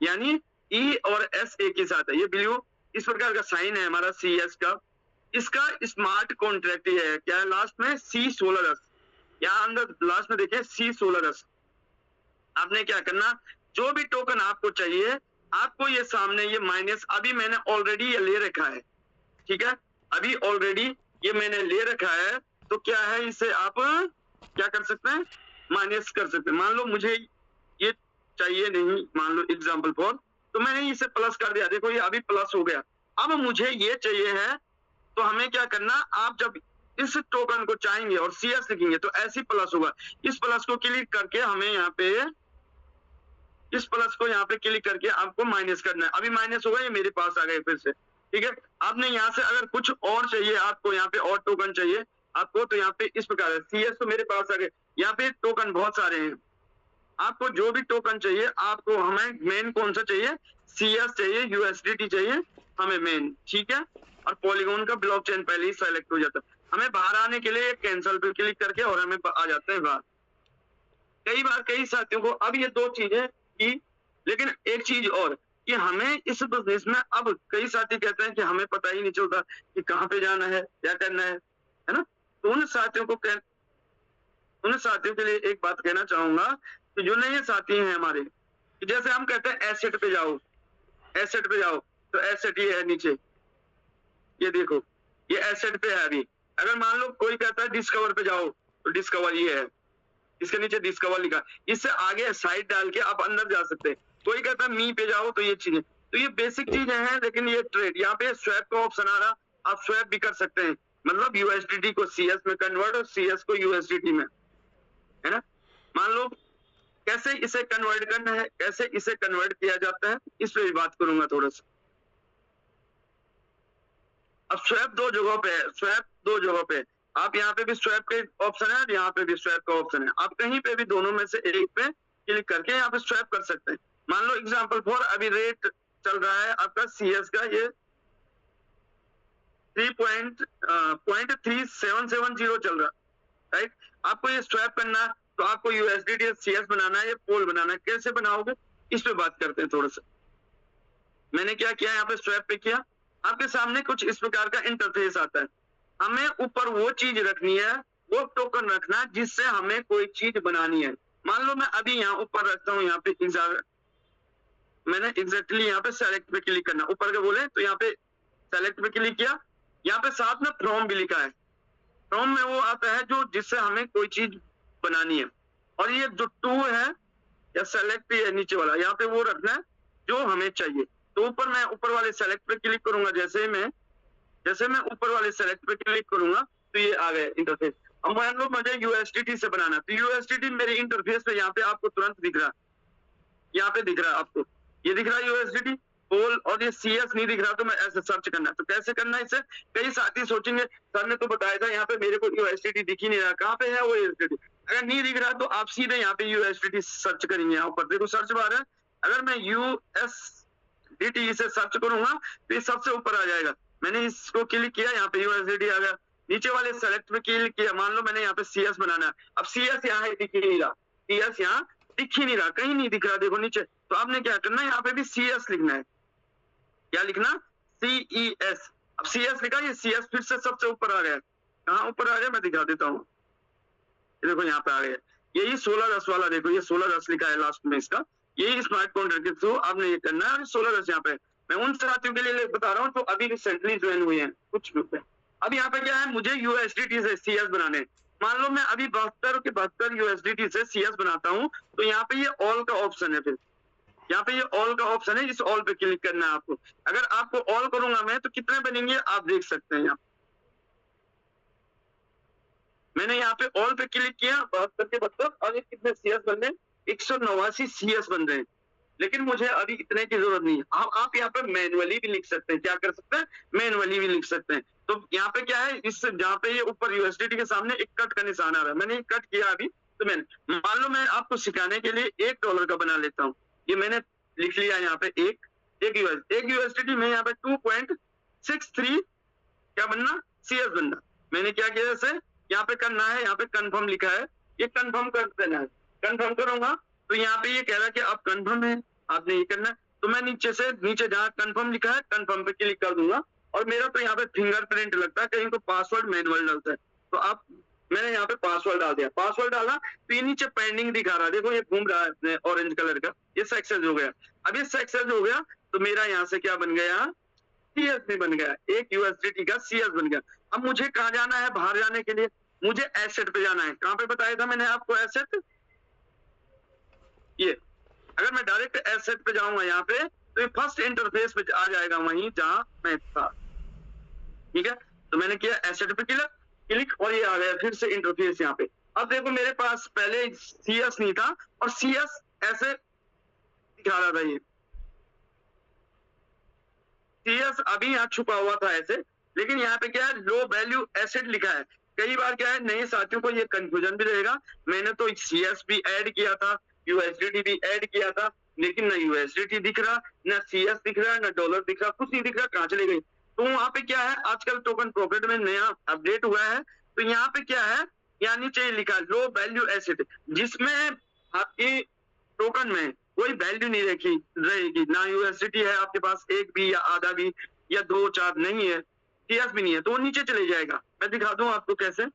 यानी E और S एक ही साथ है। ये ब्लू इस प्रकार का साइन है हमारा CS का। इसका स्मार्ट कॉन्ट्रैक्ट है, क्या है लास्ट में C16S, यहाँ अंदर लास्ट में देखिए C16S। आपने क्या करना, जो भी टोकन आपको चाहिए, आपको ये सामने ये माइनस, अभी मैंने ऑलरेडी ये ले रखा है, ठीक है, अभी ऑलरेडी ये मैंने ले रखा है, तो क्या है इसे आप क्या कर सकते हैं, माइनस कर सकते हैं। मान लो मुझे ये चाहिए नहीं, मान लो एग्जांपल फॉर, तो मैंने इसे प्लस कर दिया, देखो ये अभी प्लस हो गया। अब मुझे ये चाहिए है, तो हमें क्या करना, आप जब इस टोकन को चाहेंगे और CS लिखेंगे तो ऐसी प्लस होगा, इस प्लस को क्लिक करके हमें यहाँ पे इस प्लस को यहाँ पे क्लिक करके आपको माइनस करना है। अभी माइनस होगा, ये मेरे पास आ गए फिर से, ठीक है। आपने यहाँ से अगर कुछ और चाहिए, आपको यहाँ पे और टोकन चाहिए आपको, तो यहाँ पे इस प्रकार है, CS तो मेरे पास आ गए, यहाँ पे टोकन बहुत सारे हैं, आपको जो भी टोकन चाहिए, आपको हमें मेन कौन सा चाहिए, CS चाहिए, USDT चाहिए हमें मेन, ठीक है। और पॉलीगॉन का ब्लॉकचेन पहले ही सेलेक्ट हो जाता है। हमें बाहर आने के लिए कैंसिल पे क्लिक करके और हमें आ जाते हैं बाहर। कई बार कई साथियों को अब ये दो चीजें की, लेकिन एक चीज और कि हमें इस बिजनेस में अब कई साथी कहते हैं कि हमें पता ही नहीं चलता कि कहाँ पे जाना है, क्या करना है ना। तो उन साथियों के लिए एक बात कहना चाहूंगा कि जो नए साथी हैं हमारे, कि जैसे हम कहते हैं एसेट पे जाओ, तो एसेट ये है नीचे, ये देखो, ये एसेट पे है अभी। अगर मान लो कोई कहता है डिस्कवर पे जाओ, तो डिस्कवर ये है, इसके नीचे डिस्कवर लिखा, इससे आगे साइड डाल के आप अंदर जा सकते हैं। कोई कहता है मी पे जाओ, तो ये चीजें, तो ये बेसिक चीजें हैं। लेकिन ये ट्रेड, यहाँ पे स्वैप का ऑप्शन आ रहा, आप स्वैप भी कर सकते हैं, मतलब यूएसडीटी को सीएस में कन्वर्ट और सीएस को यूएसडीटी में, है ना। मान लो कैसे इसे कन्वर्ट करना है, कैसे इसे कन्वर्ट किया जाता है, इस पे भी बात करूंगा थोड़ा सा। अब स्वैप दो जगहों पे है, आप यहाँ पे भी स्वैप के ऑप्शन है और यहाँ पे भी स्वैप का ऑप्शन है। आप कहीं पे भी दोनों में से एक पे क्लिक करके यहाँ पे स्वैप कर सकते हैं। मान लो एग्जांपल फॉर अभी रेट चल रहा है आपका सीएस का, ये 3.3770 चल रहा, राइट। आपको ये स्वैप करना, तो आपको यूएसडीटी सीएस बनाना है, ये पोल बनाना है। कैसे बनाओगे, इस पे बात करते हैं थोड़ा सा। मैंने क्या किया, यहाँ पे स्वैप पे किया, आपके सामने कुछ इस प्रकार का इंटरफेस आता है। हमें ऊपर वो चीज रखनी है, वो टोकन रखना है जिससे हमें कोई चीज बनानी है। मान लो मैं अभी यहाँ ऊपर रखता हूँ, यहाँ पे मैंने एग्जैक्टली यहाँ पे सेलेक्ट पे क्लिक करना, ऊपर के बोले तो यहाँ पे सेलेक्ट पे क्लिक किया। यहाँ पे साथ में फ्रॉम भी लिखा है, फ्रॉम में वो आता है जो जिससे हमें कोई चीज बनानी है। और ये जो टू है या सेलेक्ट है नीचे वाला, यहाँ पे वो रखना है जो हमें चाहिए। तो मैं ऊपर वाले सेलेक्ट पे क्लिक करूंगा, जैसे मैं ऊपर वाले सेलेक्ट पे क्लिक करूंगा तो ये आ गया इंटरफेस। अब मान लो मुझे यूएसडीटी से बनाना, तो यूएसडीटी मेरे इंटरफेस पे यहाँ पे आपको तुरंत दिख रहा है, यहाँ पे दिख रहा है आपको, ये दिख रहा है यूएसडीटी पोल, और ये सीएस नहीं दिख रहा, तो मैं ऐसे सर्च करना। तो कैसे करना है इसे, कई साथी सोचेंगे सर ने तो बताया था, यहाँ पे मेरे को यूएसडीटी दिख ही नहीं रहा, कहाँ पे है वो यूएसडीटी। अगर नहीं दिख रहा तो आप सीधे यहाँ पे यूएसडीटी सर्च करेंगे, यहाँ ऊपर देखो सर्च बार है, अगर मैं यूएसडीटी से सर्च करूंगा तो ये सबसे ऊपर आ जाएगा। मैंने इसको क्लिक किया, यहाँ पे यूएसडीटी आ गया। नीचे वाले सेलेक्ट पे क्लिक किया, मान लो मैंने यहाँ पे सीएस बनाना है, अब सीएस यहाँ है, दिख ही नहीं रहा, सीएस यहाँ दिख ही नहीं रहा, कहीं नहीं दिख रहा, देखो नीचे। तो आपने क्या करना है, यहाँ पे भी सीएस लिखना है, क्या लिखना, सीईएस। अब सीएस लिखा, ये सीएस फिर से सबसे ऊपर आ गया। कहाँ ऊपर आ गया, मैं दिखा देता हूँ, देखो यहाँ पे आ गया, यही 1610 वाला, देखो ये 1610 लिखा है लास्ट में इसका, यही स्मार्ट कॉन्ट्रैक्ट के थ्रू आपने ये करना है। 1610 यहाँ पे मैं उन साथियों के लिए बता रहा हूँ तो अभी रिसेंटली ज्वाइन हुए हैं कुछ ग्रुप में। अब यहाँ पे क्या है, मुझे यूएसडीटी से सीएस बनाने, मान लो मैं अभी 72 यूएसडीटी से सीएस बनाता हूँ, तो यहाँ पे ये ऑल का ऑप्शन है, फिर यहाँ पे ये ऑल का ऑप्शन है, इस ऑल पे क्लिक करना है आपको। अगर आपको ऑल करूंगा मैं तो कितने बनेंगे आप देख सकते हैं। यहाँ मैंने यहाँ पे ऑल पे क्लिक किया, 72 के 72, और ये कितने सीएस बन रहे हैं, 189 सीएस बन रहे हैं। लेकिन मुझे अभी इतने की जरूरत नहीं है। आप यहाँ पे मैनुअली भी लिख सकते हैं, क्या कर सकते हैं, मैनुअली भी लिख सकते हैं। तो यहाँ पे क्या है, इस जहाँ पे ये यूएसडीटी यूएसडीटी के सामने एक कट का निशान आ रहा है, मैंने कट किया अभी। तो मैंने मान लो मैं आपको सिखाने के लिए $1 का बना लेता हूँ, ये मैंने लिख लिया यहाँ पे एक यूएसडीटी में यहाँ पे 2.63 क्या बनना, सीएस बनना। मैंने क्या किया, जैसे यहाँ पे करना है, यहाँ पे कंफर्म लिखा है, ये कंफर्म कर देना है। कंफर्म करूंगा तो यहाँ पे ये कह रहा है कि आप कंफर्म है, आपने ये करना है। तो मैं नीचे जहाँ कंफर्म लिखा है कंफर्म पे क्लिक कर दूंगा, और मेरा तो यहाँ पे फिंगरप्रिंट लगता है, कहीं तो पासवर्ड मैनुअल डलता है। तो मैंने यहाँ पे पासवर्ड डाल दिया, पासवर्ड डाला तो ये नीचे पेंडिंग दिखा रहा है, देखो ये घूम रहा है ऑरेंज कलर का, ये सक्सेस हो गया। अब ये सक्सेस हो गया तो मेरा यहाँ से क्या बन गया, सीएस भी बन गया, एक यूएसडीटी का सीएस बन गया। अब मुझे कहाँ जाना है, बाहर जाने के लिए मुझे एसेट पे जाना है। कहाँ पे बताया था मैंने आपको, एसेट, ये अगर मैं डायरेक्ट एसेट पे जाऊंगा यहाँ पे तो ये फर्स्ट इंटरफेस पे आ जाएगा, वहीं जहां मैं था, ठीक है। तो मैंने किया एसेट पे क्लिक, और ये आ गया फिर से इंटरफेस यहाँ पे। अब देखो मेरे पास पहले सीएस नहीं था, और सीएस ऐसे दिखा रहा था, ये सीएस अभी यहाँ छुपा हुआ था ऐसे, लेकिन यहाँ पे क्या है, लो वैल्यू एसेट लिखा है। कई बार क्या है, नए साथियों को ये कंफ्यूजन भी रहेगा, मैंने तो सीएस भी ऐड किया था, यूएसडीटी भी ऐड किया था, लेकिन ना यूएसडीटी दिख रहा, ना सीएस दिख रहा, ना डॉलर दिख रहा, कुछ नहीं दिख रहा, कहाँ चले गई। तो वहां पे क्या है, आजकल टोकन प्रॉफिट में नया अपडेट हुआ है, तो यहाँ पे क्या है, यहाँ नीचे लिखा लो वैल्यू एसेट, जिसमें आपकी टोकन में कोई वैल्यू नहीं रहेगी, ना यूएसडीटी है आपके पास एक भी या आधा भी या 2-4 नहीं है, सीएस भी नहीं है, तो वो नीचे चले जाएगा। मैं दिखा दूं आपको कैसे।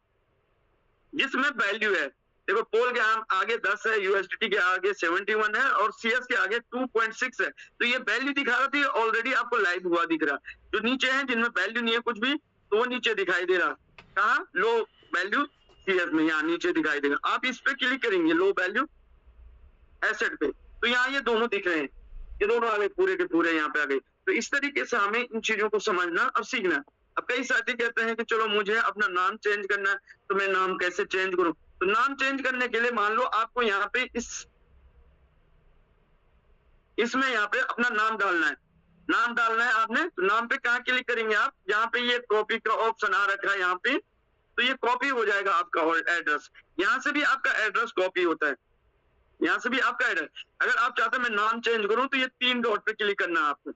जिसमें वैल्यू है, देखो पोल के आगे 10 है, यूएसडीटी के आगे 71 है और सीएस के आगे 2.6 है, तो ये वैल्यू दिखा रहा था, ऑलरेडी आपको लाइव हुआ दिख रहा। जो नीचे है जिनमें वैल्यू नहीं है कुछ भी, तो वो नीचे दिखाई दे रहा। कहाँ? लो वैल्यू सीएस में, यहाँ नीचे दिखाई देगा। आप इस पे क्लिक करेंगे लो वैल्यू एसेट पे, तो यहाँ ये दोनों दिख रहे हैं, ये दोनों आ गए पूरे के पूरे यहाँ पे आ गए। तो इस तरीके से हमें इन चीजों को समझना और सीखना। अब कई साथी कहते हैं कि चलो मुझे अपना नाम चेंज करना है, तो मैं नाम कैसे चेंज करूं? तो नाम चेंज करने के लिए मान लो आपको यहाँ पे इसमें यहाँ पे अपना नाम डालना है, नाम डालना है आपने, तो नाम पे कहाँ क्लिक करेंगे आप? यहाँ पे ये कॉपी का ऑप्शन आ रखा है यहाँ पे, तो ये कॉपी हो जाएगा आपका एड्रेस। यहाँ से भी आपका एड्रेस कॉपी होता है, यहाँ से भी आपका एड्रेस। अगर आप चाहते हैं मैं नाम चेंज करूं, तो ये 3 डॉट पे क्लिक करना है आपको,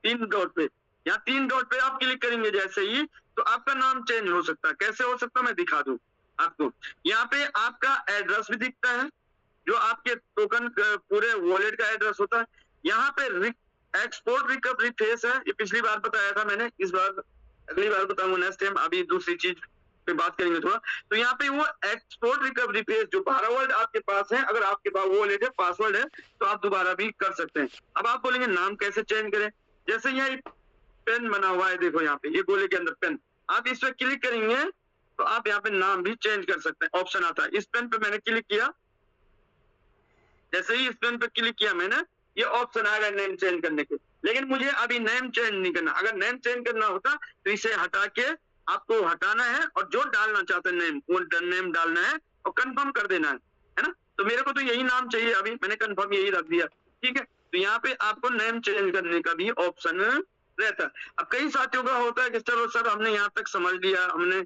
3 डॉट पे, यहाँ 3 डॉट पे आप क्लिक करेंगे जैसे ही, तो आपका नाम चेंज हो सकता है। कैसे हो सकता है मैं दिखा दूं आपको। यहाँ पे आपका एड्रेस भी दिखता है, जो आपके टोकन पूरे वॉलेट का एड्रेस होता है। यहाँ पे एक्सपोर्ट रिकवरी फेस है, ये पिछली बार बताया था मैंने, इस बार अगली बार बताऊंगा नेक्स्ट टाइम, अभी दूसरी चीज पे बात करेंगे थोड़ा। तो यहाँ पे वो एक्सपोर्ट रिकवरी फेस जो 12 वर्ड आपके पास है, अगर आपके पास वॉलेट है, पासवर्ड है, तो आप दोबारा भी कर सकते हैं। अब आप बोलेंगे नाम कैसे चेंज करें? जैसे यहाँ पेन बना हुआ है, देखो यहाँ पे ये गोले के अंदर पेन, आप इस पे क्लिक करेंगे तो आप यहाँ पे नाम भी चेंज कर सकते हैं, ऑप्शन आता है। इस पेन पे मैंने क्लिक किया, जैसे ही इस पेन पे क्लिक किया मैंने, ये ऑप्शन आएगा नेम चेंज करने के। लेकिन मुझे अभी नेम चेंज नहीं करना। अगर नेम चेंज करना होता तो इसे हटा के आपको हटाना है और जो डालना चाहते हैं नेम, वो नेम डालना है और कंफर्म कर देना है ना। तो मेरे को तो यही नाम चाहिए, अभी मैंने कंफर्म यही रख दिया, ठीक है। तो यहाँ पे आपको नेम चेंज करने का भी ऑप्शन रहता है। अब कई साथियों का होता है कि चलो सर हमने यहाँ तक समझ लिया, हमने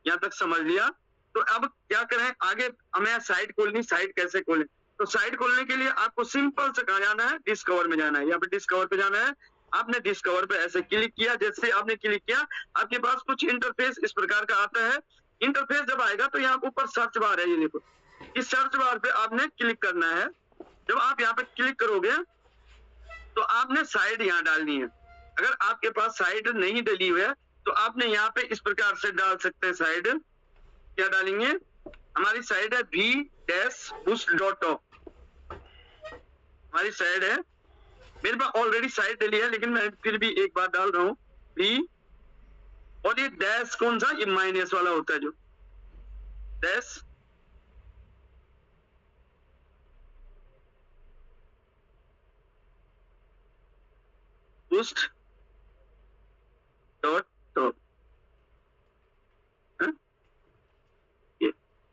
यहाँ तक समझ लिया, तो अब क्या करें आगे? हमें साइट खोलनी, साइट कैसे खोलें? तो साइट खोलने के लिए आपको सिंपल से कहा जाना है, डिस्कवर में जाना है। यहाँ पे डिस्कवर पे जाना है, आपने डिस्कवर पे ऐसे क्लिक किया, जैसे आपने क्लिक किया आपके पास कुछ इंटरफेस इस प्रकार का आता है। इंटरफेस जब आएगा तो यहाँ ऊपर सर्च बार है, ये देखो, इस सर्च बार पे आपने क्लिक करना है। जब आप यहाँ पे क्लिक करोगे तो आपने साइट यहाँ डालनी है। अगर आपके पास साइट नहीं डली हुई है तो आपने यहाँ पे इस प्रकार से डाल सकते हैं साइट। क्या डालेंगे? हमारी साइट है v-boost.top, हमारी साइट है, मेरे पास ऑलरेडी साइट डली है, लेकिन मैं फिर भी एक बार डाल रहा हूँ v, और ये डैश कौन सा? ये माइनस वाला होता है, जो डैश boost.top।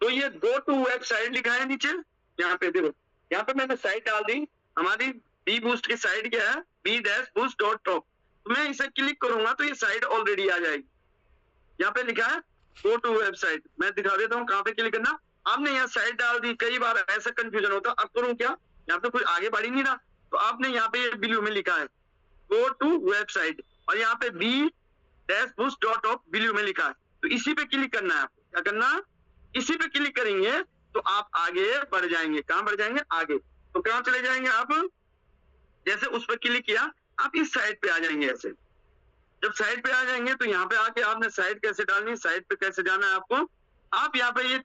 तो ये गो टू वेबसाइट लिखा है नीचे, यहाँ पे देखो, यहाँ पे मैंने साइट डाल दी। हमारी बी बूस्ट की साइट क्या है? b-boost.top। तो मैं इसे क्लिक करूंगा तो ये साइट ऑलरेडी आ जाएगी। यहाँ पे लिखा है गो टू वेबसाइट, मैं दिखा देता हूँ कहाँ पे क्लिक करना। आपने यहाँ साइट डाल दी, कई बार ऐसा कंफ्यूजन होता है, अब करूँ क्या? यहाँ पे कुछ आगे बढ़ ही नहीं रहा, तो आपने यहाँ पे ब्लू में लिखा है गो टू वेबसाइट, और यहाँ पे b-boost.top ब्लू में लिखा है, तो इसी पे क्लिक करना है आपको। क्या करना? इसी पे क्लिक करेंगे तो आप आगे बढ़ जाएंगे। कहाँ बढ़ जाएंगे? आगे। तो कहाँ चले जाएंगे आप? जैसे उस पर क्लिक किया आप इस साइट पे आ जाएंगे। ऐसे जब साइट पे आ जाएंगे तो यहाँ पे आके आपने साइट कैसे डालनी है, साइट पे कैसे जाना है आपको। आप यहाँ पे ये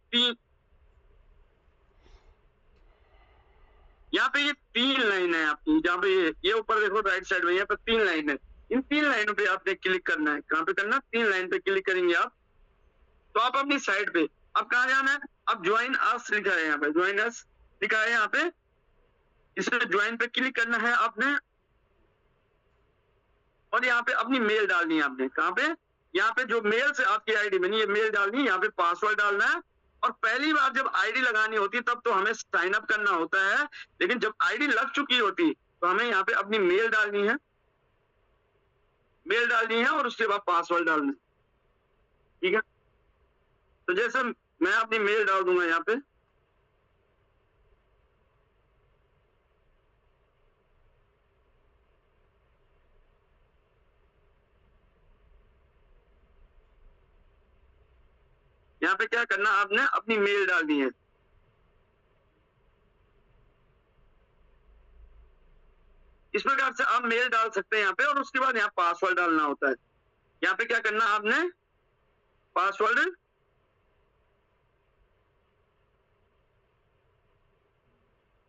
तीन लाइन है आपकी, जहाँ पे ये ऊपर देखो राइट साइड में, यहाँ पे 3 लाइन है। इन 3 लाइनों पे आपने क्लिक करना है। कहाँ पे करना? 3 लाइन पे क्लिक करेंगे आप तो आप अपनी साइट पे। अब कहाँ जाना है? अब ज्वाइन अस लिखा है, यहाँ पे ज्वाइन अस लिखा है, यहाँ पे इसमें ज्वाइन पे क्लिक करना है आपने, और यहाँ पे अपनी मेल डालनी है आपने। कहाँ पे? यहाँ पे जो मेल से आपकी आईडी बनी है मेल डालनी है, यहाँ पे पासवर्ड डालना है। और पहली बार जब आईडी लगानी होती है तब तो हमें साइन अप करना होता है, लेकिन जब आईडी लग चुकी होती तो हमें यहाँ पे अपनी मेल डालनी है, मेल डालनी है और उसके बाद पासवर्ड डालना है, ठीक है। तो जैसे मैं अपनी मेल डाल दूंगा यहाँ पे, यहाँ पे क्या करना आपने? अपनी मेल डालनी है। इस प्रकार से आप मेल डाल सकते हैं यहाँ पे, और उसके बाद यहाँ पासवर्ड डालना होता है। यहाँ पे क्या करना आपने, पासवर्ड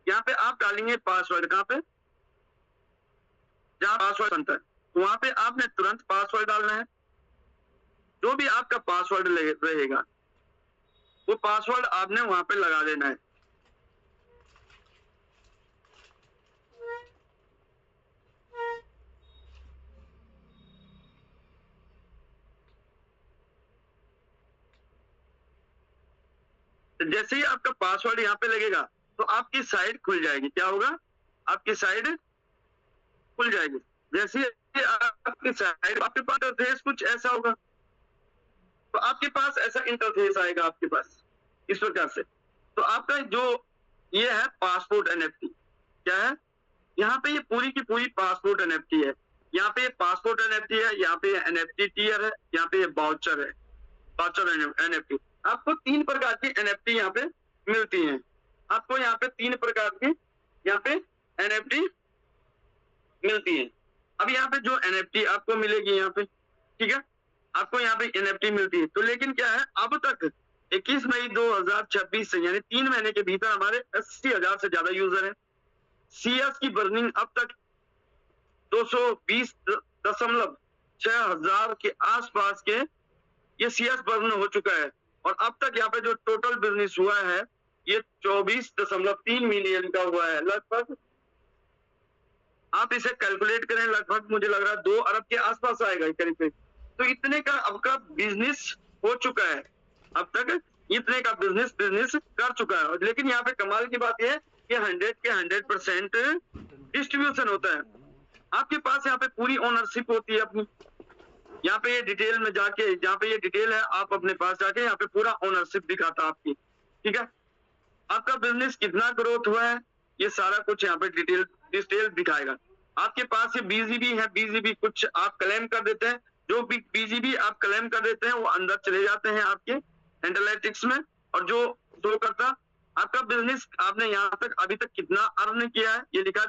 यहाँ पे आप डालेंगे पासवर्ड, कहाँ पे, जहाँ पासवर्ड बनता है वहां पे आपने तुरंत पासवर्ड डालना है। जो भी आपका पासवर्ड रहेगा वो पासवर्ड आपने वहां पे लगा देना है। जैसे ही आपका पासवर्ड यहाँ पे लगेगा तो आपकी साइट खुल जाएगी। क्या होगा, आपकी साइट खुल जाएगी। जैसे ही आपकी साइट, आपके पास इंटरफेस कुछ ऐसा होगा, तो आपके पास ऐसा इंटरफेस आएगा आपके पास इस प्रकार से। तो आपका जो ये है पासपोर्ट एनएफटी, क्या है, यहाँ पे ये पूरी की पूरी पासपोर्ट एनएफटी है। यहाँ पे पासपोर्ट एनएफटी है, यहाँ पे एनएफटी टीयर है, यहाँ पे वाउचर है, वाउचर एनएफटी। आपको 3 प्रकार की एनएफटी यहाँ पे मिलती हैं। आपको यहाँ पे 3 प्रकार की यहाँ पे एनएफटी मिलती है। अब यहाँ पे जो एनएफटी आपको मिलेगी यहाँ पे, ठीक है, आपको यहाँ पे एनएफटी मिलती है। तो लेकिन क्या है, अब तक 21 मई 2026 से यानी 3 महीने के भीतर हमारे 80,000 से ज्यादा यूजर हैं। सीएस की बर्निंग अब तक 220.6 हजार के आसपास के ये सीएस बर्न हो चुका है। और अब तक यहाँ पे जो टोटल बिजनेस हुआ है ये 24.3 मिलियन का हुआ है। लगभग आप इसे कैलकुलेट करें, लगभग मुझे लग रहा है 2 अरब के आसपास आएगा करीब। तो इतने का अब का बिजनेस हो चुका है, अब तक इतने का बिजनेस कर चुका है। लेकिन यहाँ पे कमाल की बात यह है कि 100 के 100% डिस्ट्रीब्यूशन होता है। आपके पास यहाँ पे पूरी ओनरशिप होती है अपनी। यहाँ पे ये डिटेल में जाके, जहाँ पे ये डिटेल है, आप अपने पास जाके यहाँ पे पूरा ओनरशिप दिखाता है आपकी, ठीक है। आपका बिजनेस कितना ग्रोथ हुआ है ये सारा कुछ यहाँ पे डिटेल दिखाएगा। आपके पास ये बीजीबी है, बीजीबी कुछ आप क्लेम कर देते हैं, जो भी बीजीबी आप क्लेम कर देते हैं वो अंदर चले जाते हैं आपके एनालिटिक्स में। और जो शो करता आपका बिजनेस, आपने यहाँ तक अभी तक कितना अर्न किया है ये लिखा है,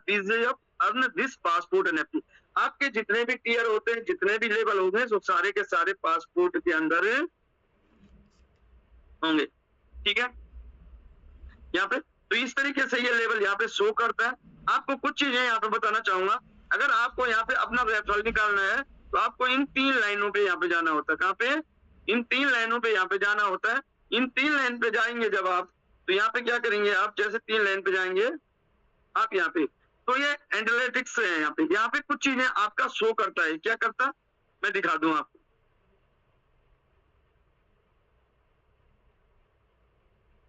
अर्न दिस पासपोर्ट एनएफटी। आपके जितने भी टीयर होते हैं, जितने भी लेवल होंगे, वो सारे के सारे पासपोर्ट के अंदर होंगे, ठीक है। यहाँ पे तो इस तरीके से ये लेवल यहाँ पे शो करता है। आपको कुछ चीजें यहाँ पे बताना चाहूंगा। अगर आपको यहाँ पे अपना रेफरल निकालना है तो आपको इन 3 लाइनों पे यहाँ पे जाना होता है। कहाँ पे, इन 3 लाइनों पे यहाँ पे जाना होता है। इन 3 लाइन पे जाएंगे जब आप, तो यहाँ पे क्या करेंगे आप, जैसे 3 लाइन पे जाएंगे आप यहाँ पे, तो ये एनालिटिक्स है। यहाँ पे कुछ चीजें आपका शो करता है। क्या करता, मैं दिखा दूं आपको।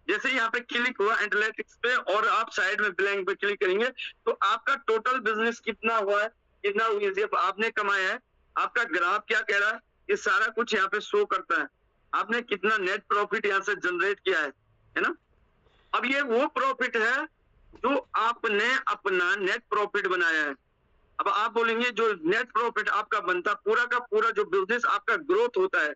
जैसे यहाँ पे क्लिक हुआ एनालिटिक्स पे और आप साइड में ब्लैंक पे क्लिक करेंगे तो आपका टोटल बिजनेस कितना हुआ है, कितना आपने कमाया है, आपका ग्राफ क्या कह रहा है, ये सारा कुछ यहाँ पे शो करता है। आपने कितना नेट प्रॉफिट यहाँ से जनरेट किया है ना। अब ये वो प्रॉफिट है जो आपने अपना नेट प्रॉफिट बनाया है। अब आप बोलेंगे जो नेट प्रॉफिट आपका बनता, पूरा का पूरा जो बिजनेस आपका ग्रोथ होता है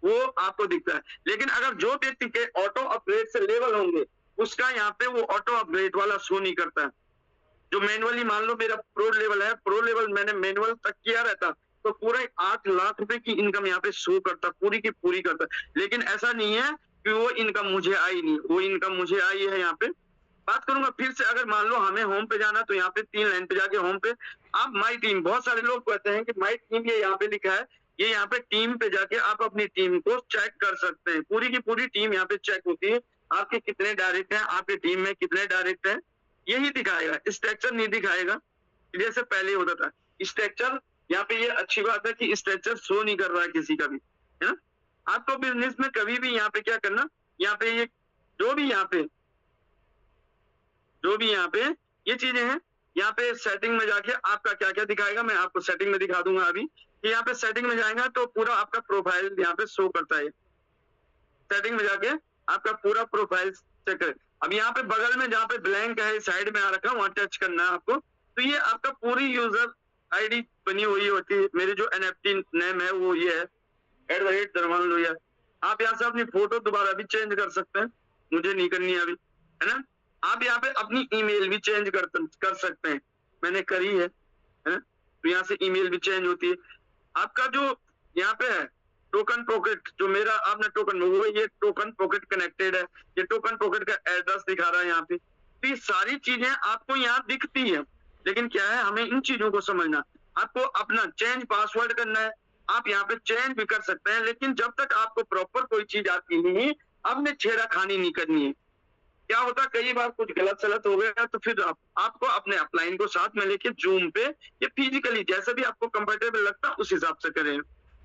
वो आपको दिखता है। लेकिन अगर जो व्यक्ति के ऑटो अपग्रेड से लेवल होंगे उसका यहाँ पे वो ऑटो अपग्रेड वाला शो नहीं करता है। जो मैनुअली, मान लो मेरा प्रो लेवल है, प्रो लेवल मैंने मैनुअल तक किया रहता तो पूरा 8 लाख रुपए की इनकम यहाँ पे शो करता, पूरी की पूरी करता। लेकिन ऐसा नहीं है कि वो इनकम मुझे आई नहीं, वो इनकम मुझे आई है। यहाँ पे बात करूंगा फिर से, अगर मान लो हमें होम पे जाना तो यहाँ पे 3 लाइन पे जाके होम पे आप माई टीम, बहुत सारे लोग कहते हैं कि माई टीम, ये यहाँ पे लिखा है, ये यहाँ पे टीम पे जाके आप अपनी टीम को चेक कर सकते हैं। पूरी की पूरी टीम यहाँ पे चेक होती है, आपके कितने डायरेक्ट हैं, आपकी टीम में कितने डायरेक्ट हैं, यही दिखाएगा। स्ट्रक्चर नहीं दिखाएगा जैसे पहले होता था। स्ट्रक्चर यहाँ पे, ये अच्छी बात है कि स्ट्रक्चर शो नहीं कर रहा है किसी का भी, है ना। आपको बिजनेस में कभी भी यहाँ पे क्या करना, यहाँ पे ये जो भी यहाँ पे ये चीजें हैं, यहाँ पे सेटिंग में जाके आपका क्या क्या दिखाएगा, मैं आपको सेटिंग में दिखा दूंगा अभी। यहाँ पे सेटिंग में जाएगा तो पूरा आपका प्रोफाइल यहाँ पे शो करता है। सेटिंग में जाके आपका पूरा प्रोफाइल चेक करें। अब यहाँ पे बगल में जहाँ पे ब्लैंक है, साइड में आ रखा है, वहां टच करना है आपको। तो ये आपका पूरी यूजर आईडी बनी हुई होती है। मेरी जो एनएफटी नेम है वो ये है @धर्मानंद लोहिया। आप यहाँ से अपनी फोटो दोबारा भी चेंज कर सकते हैं, मुझे नहीं करनी है अभी, है ना। आप यहाँ पे अपनी ईमेल भी चेंज कर सकते हैं, मैंने करी है। है ना। तो यहाँ से ईमेल भी चेंज होती है। आपका जो यहाँ पे है टोकन पॉकेट, जो मेरा आपने टोकन, वो ये टोकन पॉकेट कनेक्टेड है, ये टोकन पॉकेट का एड्रेस दिखा रहा है यहाँ पे। तो ये सारी चीजें आपको यहाँ दिखती है, लेकिन क्या है, हमें इन चीजों को समझना। आपको अपना चेंज पासवर्ड करना है, आप यहाँ पे चेंज भी कर सकते हैं, लेकिन जब तक आपको प्रॉपर कोई चीज आती नहीं, आपने छेड़खानी नहीं करनी है। क्या होता, कई बार कुछ गलत सलत हो गया तो फिर आपको अपने अपलाइन को साथ में लेके जूम पे या फिजिकली जैसे भी आपको कंफर्टेबल लगता है उस हिसाब से करें,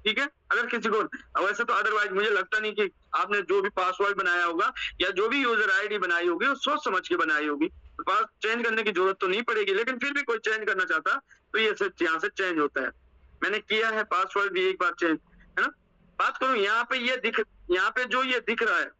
ठीक है। अगर किसी को वैसे तो अदरवाइज मुझे लगता नहीं कि आपने जो भी पासवर्ड बनाया होगा या जो भी यूजर आईडी बनाई होगी वो सोच समझ के बनाई होगी, तो पास चेंज करने की जरूरत तो नहीं पड़ेगी। लेकिन फिर भी कोई चेंज करना चाहता तो ये सब यहाँ से चेंज होता है। मैंने किया है पासवर्ड भी एक बार चेंज, है ना। बात करूं यहाँ पे यहाँ पे जो ये दिख रहा है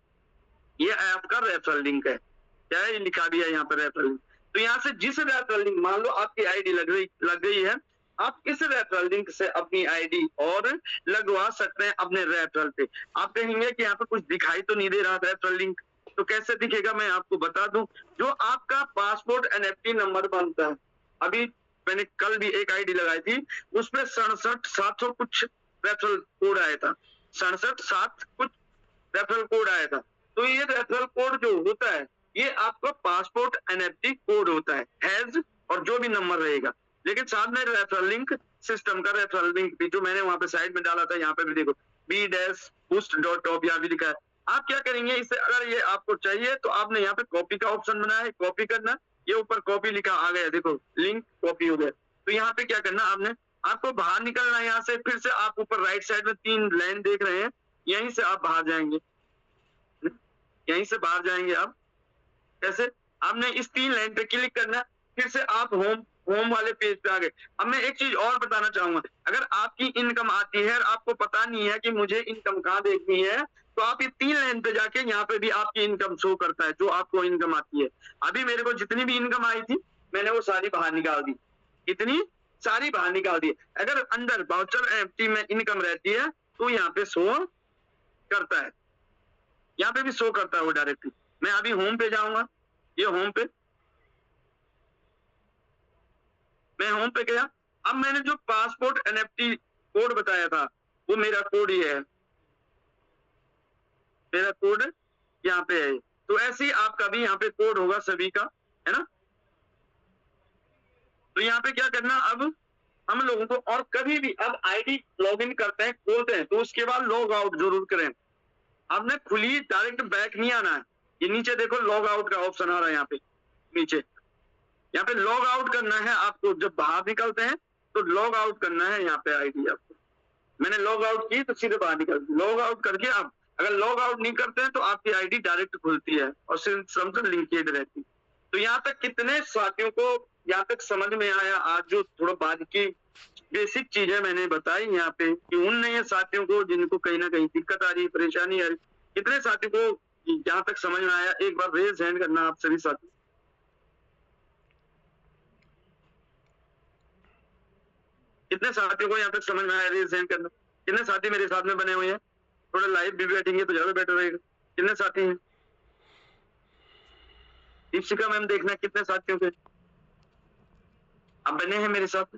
ये आपका रेफरल लिंक है। क्या है, लिखा भी है यहाँ पे रेफरल लिंक। तो यहाँ से जिस रेफरल लिंक, मान लो आपकी आईडी लग गई है, आप इस रेफरल लिंक से अपनी आईडी और लगवा सकते हैं अपने रेफरल पे। आप कहेंगे कि यहाँ पे कुछ दिखाई तो नहीं दे रहा रेफरल लिंक, तो कैसे दिखेगा मैं आपको बता दूं। जो आपका पासपोर्ट एनएफटी नंबर बनता है, अभी मैंने कल भी एक आईडी लगाई थी, उसमें 67,700 कुछ रेफरल कोड आया था, 67,700 कुछ रेफरल कोड आया था। तो ये रेफरल कोड जो होता है ये आपका पासपोर्ट एनएफटी कोड होता है, हैज और जो भी नंबर रहेगा। लेकिन साथ में रेफरल लिंक, सिस्टम का रेफरल लिंक भी जो मैंने वहां पे साइड में डाला था, यहाँ पे भी देखो b-boost.top यहाँ भी लिखा है। आप क्या करेंगे इसे, अगर ये आपको चाहिए तो आपने यहाँ पे कॉपी का ऑप्शन बनाया है, कॉपी करना, ये ऊपर कॉपी लिखा आ गया, देखो लिंक कॉपी हो गया। तो यहाँ पे क्या करना, आपको बाहर निकलना है यहाँ से, फिर से आप ऊपर राइट साइड में 3 लाइन देख रहे हैं, यहीं से आप बाहर जाएंगे, यहीं से बाहर जाएंगे आप। कैसे, आपने इस 3 लाइन पे क्लिक करना, फिर से आप होम वाले पेज पे आ गए। अब मैं एक चीज और बताना चाहूंगा, अगर आपकी इनकम आती है और आपको पता नहीं है कि मुझे इनकम कहाँ देखनी है, तो आप ये 3 लाइन पे जाके यहाँ पे भी आपकी इनकम शो करता है, जो आपको इनकम आती है। अभी मेरे को जितनी भी इनकम आई थी मैंने वो सारी बाहर निकाल दी, इतनी सारी बाहर निकाल दी। अगर अंदर वाउचर एनएफटी में इनकम रहती है तो यहाँ पे शो करता है, यहाँ पे भी शो करता है वो डायरेक्टली। मैं अभी होम पे जाऊंगा, ये होम पे, मैं होम पे गया। अब मैंने जो पासपोर्ट एनएफटी कोड बताया था वो मेरा कोड ही है, मेरा कोड यहाँ पे है। तो ऐसे ही आपका भी यहाँ पे कोड होगा सभी का, है ना। तो यहाँ पे क्या करना, अब हम लोगों को, और कभी भी अब आईडी लॉगिन करते हैं, खोलते हैं, तो उसके बाद लॉग आउट जरूर करें। आपने खुली डायरेक्ट बैक नहीं आना है। ये नीचे देखो लॉग आउट का ऑप्शन आ रहा है यहाँ पे नीचे, यहाँ पे लॉग आउट करना है आपको। जब बाहर निकलते हैं तो लॉग आउट करना है यहाँ पे आईडी आपको। मैंने लॉग आउट की तो सीधे बाहर निकल, लॉग आउट करके आप अगर लॉग आउट नहीं करते हैं तो आपकी आईडी डायरेक्ट खुलती है और सिस्टम से लिंकेड रहती है। तो यहाँ तक कितने साथियों को यहाँ तक समझ में आया, आज जो थोड़ा बाद की बेसिक चीजें मैंने बताई यहाँ पे, कि उन नए साथियों को जिनको कहीं ना कहीं दिक्कत आ रही है, परेशानी आ रही, कितने साथियों को यहाँ तक समझ में आया, एक बार रेज हैंड करना आप सभी साथी। कितने साथियों को यहाँ तक समझ में आया, रेज हैंड करना। कितने साथी मेरे साथ में बने हुए हैं, थोड़ा लाइव भी बैठेंगे तो ज्यादा बेटर रहेगा। कितने साथी हैं, दीपिका मैम देखना कितने साथियों के आप बने हैं मेरे साथ।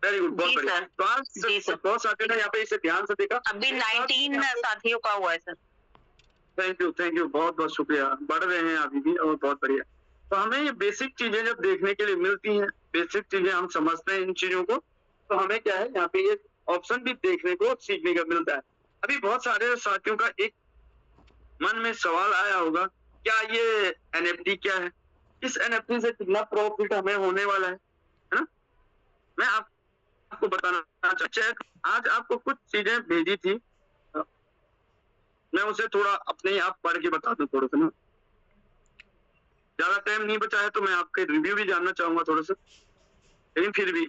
वेरी गुड, बहुत बढ़िया। तो आज बहुत साथियों ने यहाँ पे इसे ध्यान से देखा। अभी 19 साथियों का हुआ है सर। थैंक यू, बहुत बहुत शुक्रिया। बढ़ रहे हैं अभी भी, और बहुत बढ़िया। तो हमें ये बेसिक चीजें जब देखने के लिए मिलती हैं, बेसिक चीजें हम समझते हैं इन चीजों को, तो हमें क्या है यहाँ पे ये ऑप्शन भी देखने को सीखने का मिलता है। अभी बहुत सारे साथियों का एक मन में सवाल आया होगा, क्या ये एनएफटी क्या है, इस एनएफटी से कितना प्रॉफिट हमें होने वाला है ना। मैं आपको बताना चाहता, आज आपको कुछ चीजें भेजी थी, मैं उसे थोड़ा अपने आप पढ़ के बता दूं थोड़ा सा ना, ज्यादा टाइम नहीं बचा है तो मैं आपके रिव्यू भी जानना चाहूंगा थोड़ा सा। लेकिन फिर भी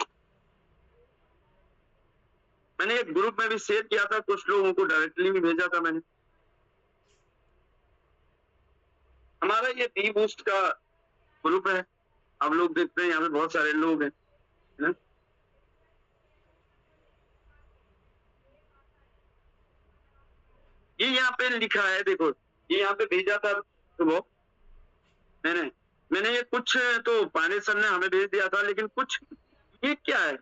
मैंने एक ग्रुप में भी शेयर किया था, कुछ लोगों को डायरेक्टली भी भेजा था मैंने। हमारा ये बी बूस्ट का ग्रुप है, आप लोग देखते हैं यहाँ पे बहुत सारे लोग हैं, है ना। ये यहाँ पे लिखा है, देखो ये यहाँ पे भेजा था वो मैंने ये कुछ तो पांडे सर ने हमें भेज दिया था, लेकिन कुछ ये क्या है?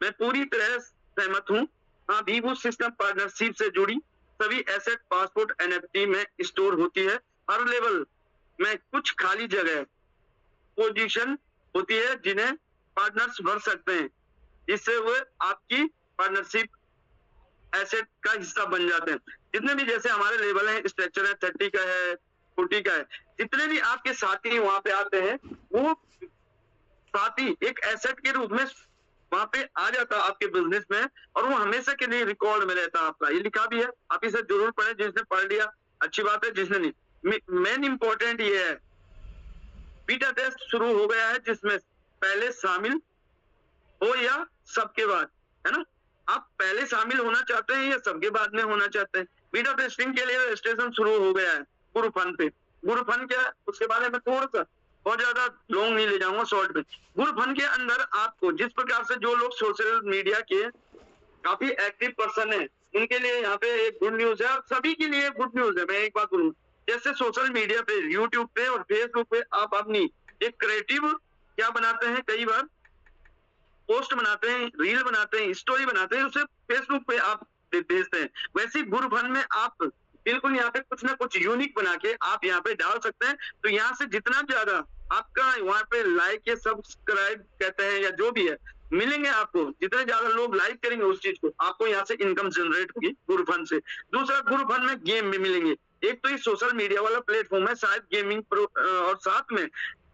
मैं पूरी तरह सहमत हूँ। हाँ, वीवो सिस्टम पार्टनरशिप से जुड़ी सभी एसेट पासपोर्ट एनएफटी में स्टोर होती है। हर लेवल में कुछ खाली जगह पोजीशन होती है जिन्हें पार्टनर्स भर सकते हैं, जिससे वो आपकी पार्टनरशिप एसेट का हिस्सा बन जाते हैं। जितने भी जैसे हमारे लेवल है, स्ट्रक्चर है, 30 का है, 40 का है, जितने भी आपके साथी वहां पे आते हैं, वो साथी एक एसेट के रूप में वहां पे आ जाता है आपके बिजनेस में, और वो हमेशा के लिए रिकॉर्ड में रहता है आपका। ये लिखा भी है, आप इसे जरूर पढ़ें। जिसने पढ़ लिया अच्छी बात है, जिसने नहीं। मेन इंपॉर्टेंट ये है, बीटा टेस्ट शुरू हो गया है, जिसमें पहले शामिल हो या सबके बाद, है ना? आप पहले शामिल होना चाहते हैं या सबके बाद में होना चाहते हैं? बीटा टेस्टिंग के लिए रजिस्ट्रेशन शुरू हो गया है गुरुफन पे। गुरुफन क्या है उसके बारे में थोड़ा सा, बहुत ज्यादा लॉन्ग नहीं ले जाऊंगा, शॉर्ट में। गुरुफन के अंदर आपको जिस प्रकार से जो लोग सोशल मीडिया के काफी एक्टिव पर्सन है, उनके लिए यहाँ पे एक गुड न्यूज है, और सभी के लिए गुड न्यूज है। मैं एक बात बोलूँ, जैसे सोशल मीडिया पे, यूट्यूब पे और फेसबुक पे आप अपनी एक क्रिएटिव क्या बनाते हैं, कई बार पोस्ट बनाते हैं, रील बनाते हैं, स्टोरी बनाते हैं, उसे फेसबुक पे आप भेजते हैं। वैसे गुरुफन में आप बिल्कुल यहाँ पे कुछ ना कुछ यूनिक बना के आप यहाँ पे डाल सकते हैं। तो यहाँ से जितना ज्यादा आपका वहाँ पे लाइक या सब्सक्राइब कहते हैं या जो भी है मिलेंगे आपको, जितने ज्यादा लोग लाइक करेंगे उस चीज को, आपको यहाँ से इनकम जनरेट होगी गुरुफन से। दूसरा, गुरुफन में गेम भी मिलेंगे। एक तो ये सोशल मीडिया वाला प्लेटफॉर्म है, शायद गेमिंग और साथ में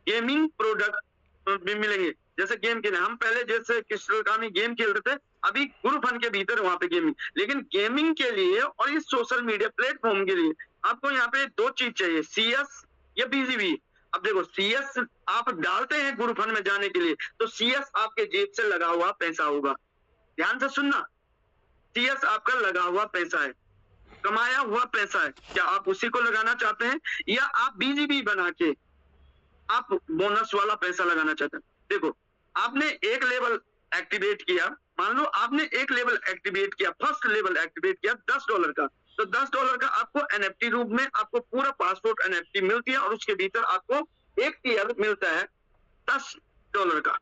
गेमिंग प्रोडक्ट भी मिलेंगे। जैसे गेम के हम पहले जैसे किस्टल गेम खेलते थे, अभी गुरुफन के भीतर वहां पे गेमिंग, लेकिन गेमिंग के लिए और इस सोशल मीडिया प्लेटफॉर्म के लिए आपको यहाँ पे दो चीज चाहिए, सीएस या बीजीबी। अब देखो, सीएस आप डालते हैं गुरुफन में जाने के लिए, तो सीएस आपके जेब से लगा हुआ पैसा होगा। ध्यान से सुनना, सीएस आपका लगा हुआ पैसा है, कमाया हुआ पैसा है। क्या आप उसी को लगाना चाहते हैं, या आप बीजीबी बना के आप बोनस वाला पैसा लगाना चाहते हैं? देखो, आपने एक लेवल एक्टिवेट किया, मान लो आपने एक लेवल एक्टिवेट किया, फर्स्ट लेवल एक्टिवेट किया $10 का, तो $10 का आपको एनएफटी रूप में आपको पूरा पासपोर्ट एनएफटी मिलती है, और उसके भीतर आपको एक टीयर मिलता है $10 का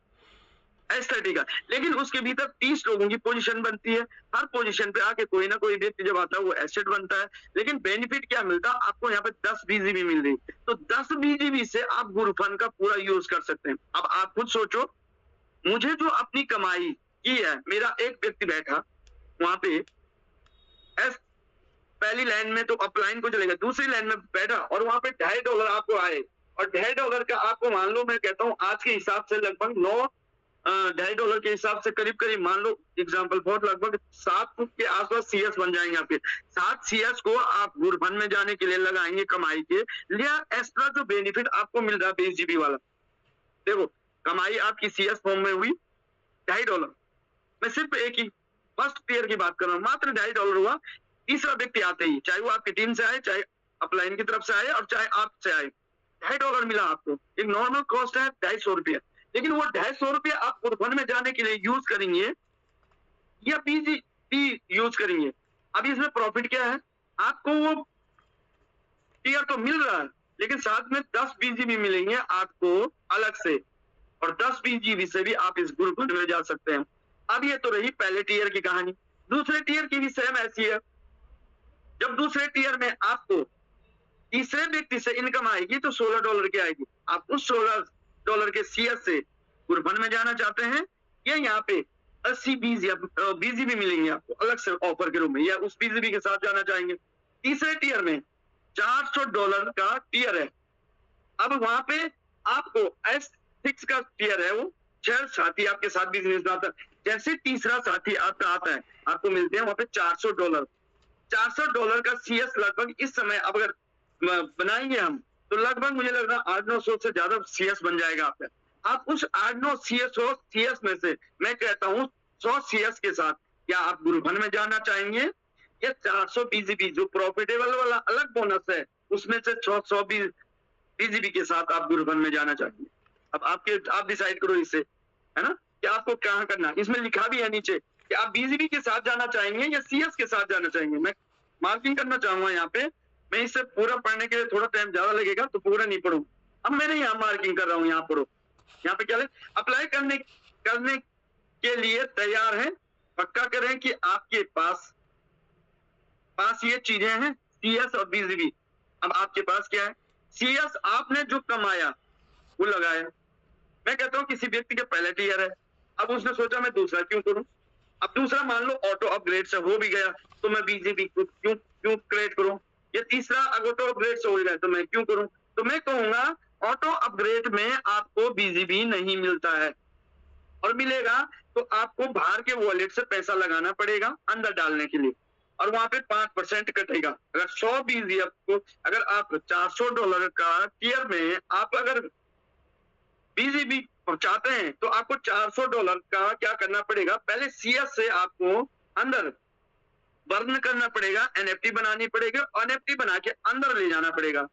एस्थेटिक का। लेकिन उसके भीतर 30 लोगों की पोजीशन बनती है, हर पोजीशन पे आके कोई ना कोई व्यक्ति जब आता है वो एसेट बनता है। लेकिन बेनिफिट क्या मिलता है आपको, यहाँ पे 10 बीजीबी मिल रही, तो 10 बीजीबी से आप गुरुफन का पूरा यूज कर सकते हैं। अब आप खुद सोचो, मुझे जो अपनी कमाई की है, मेरा एक व्यक्ति बैठा वहां पे पहली लाइन में तो अपलाइन को चलेगा, दूसरी लाइन में बैठा और वहां पे $2.5 आपको आए, और $2.5 का आपको मान लो, मैं कहता हूँ आज के हिसाब से लगभग $2.5 के हिसाब से करीब करीब मान लो एग्जांपल फॉर लगभग 7 के आसपास सीएस बन जाएंगे आपके। 7 सीएस को आप गुरुफन में जाने के लिए लगाएंगे कमाई के लिए। एक्स्ट्रा जो बेनिफिट आपको मिल रहा है बीजीबी वाला, देखो कमाई आपकी सीएस फॉर्म में हुई $2.5। मैं सिर्फ एक ही फर्स्ट टीयर की बात कर रहा हूँ, मात्र $2.5 हुआ। तीसरा व्यक्ति आते ही, चाहे वो आपकी टीम से आए, चाहे अपलाइन की तरफ से आए, और चाहे आपसे आए, $2.5 मिला आपको। एक नॉर्मल कॉस्ट है ₹250, लेकिन वो ₹250 आप गुरुफन में जाने के लिए यूज करेंगे या बीजीबी यूज करेंगे। अब इसमें प्रॉफिट क्या है, आपको वो टीयर तो मिल रहा है, लेकिन साथ में 10 बीजीबी मिलेंगे आपको अलग से, और 10 बीजीबी से भी आप इस गुरुफन में जा सकते हैं। अब ये तो रही पहले टीयर की कहानी। दूसरे टीयर की भी सेम ऐसी है। जब दूसरे टीयर में आपको तीसरे व्यक्ति से इनकम आएगी तो $16 की आएगी। आप उस $16 के सीएस से गुरुफन में जाना चाहते हैं, या यहाँ पे 80 बीजीबी मिलेंगे आपको अलग से ऑफर के रूप में, या उस बीजीबी के साथ जाना चाहेंगे। तीसरे टीयर में $400 का टीयर है। अब वहां पे आपको S6 का टीयर है, वो 6 साथी आपके साथ बिजनेस में आता है। जैसे तीसरा साथी आपका आता है, आपको मिलते हैं वहां पे $400। $400 का सीएस लगभग इस समय अब अगर बनाएंगे हम, तो लगभग मुझे लग रहा है 800-900 से ज्यादा सीएस बन जाएगा आपका। आप उस 8-9 सीएस में से मैं कहता हूँ 100 सीएस के साथ क्या आप गुरुफन में जाना चाहेंगे, या 400 बीजीबी जो प्रॉफिटेबल वाला अलग बोनस है उसमें से 100 बीजीबी के साथ आप गुरुफन में जाना चाहेंगे? अब आप डिसाइड करो इससे, है ना, कि आपको क्या करना। इसमें लिखा भी है नीचे कि आप बीजीबी के साथ जाना चाहेंगे या सीएस के साथ जाना चाहेंगे। मैं मार्किंग करना चाहूंगा यहाँ पे, मैं इसे पूरा पढ़ने के लिए थोड़ा टाइम ज्यादा लगेगा तो पूरा नहीं पढ़ूंगा। अब मैंने यहाँ मार्किंग कर रहा हूँ, यहाँ पढ़ो। यहाँ पे क्या है, अप्लाई करने के लिए तैयार हैं। पक्का करें कि आपके पास ये चीजें हैं, CS और BGB। अब आपके पास क्या है? CS आपने जो कमाया वो लगाया। मैं कहता हूँ किसी व्यक्ति के पहले टीयर है, अब उसने सोचा मैं दूसरा क्यों करूं। अब दूसरा मान लो ऑटो अपग्रेड से हो भी गया तो मैं BGB क्यों क्रिएट करूं। या तीसरा अगर ऑटो अपग्रेड से हो गया तो मैं क्यों करूं। तो मैं कहूंगा ऑटो अपग्रेड में आपको BGB नहीं मिलता है, और मिलेगा तो आपको बाहर के वॉलेट से पैसा लगाना पड़ेगा अंदर डालने के लिए, और वहां पे 5% कटेगा। अगर 100 BGB आपको, अगर आप $400 का टीयर में आप अगर BGB चाहते हैं तो आपको $400 का क्या करना पड़ेगा, पहले CS से आपको अंदर बर्न करना पड़ेगा, NFT बनानी पड़ेगी, NFT बना के अंदर ले जाना पड़ेगा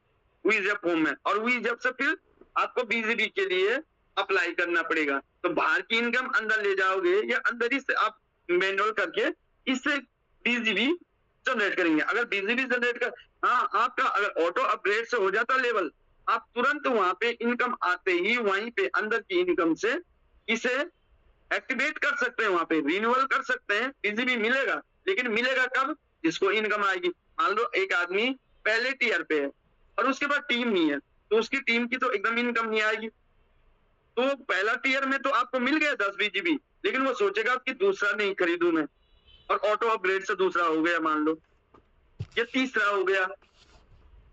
वीजैप होम में, और वीजैप से फिर आपको BGB के लिए अप्लाई करना पड़ेगा। तो बाहर की इनकम अंदर ले जाओगे या अंदर ही से आप मैनुअल करके इससे BGB जनरेट करेंगे। अगर BGB जनरेट कर, हाँ आपका अगर ऑटो अपग्रेड से हो जाता लेवल, आप तुरंत वहां पे इनकम आते ही वहीं पे अंदर की इनकम से इसे एक्टिवेट कर सकते हैं, वहां पे रिन्यूअल कर सकते हैं, BGB मिलेगा। लेकिन मिलेगा कब? जिसको इनकम आएगी। मान लो एक आदमी पहले टीयर पे है और उसके बाद टीम नहीं है, तो उसकी टीम की तो एकदम इनकम नहीं आएगी। तो पहला टीयर में तो आपको मिल गया 10 BGB, लेकिन वो सोचेगा कि दूसरा नहीं खरीदूं मैं, और ऑटो अपग्रेड से दूसरा हो गया मान लो, या तीसरा हो गया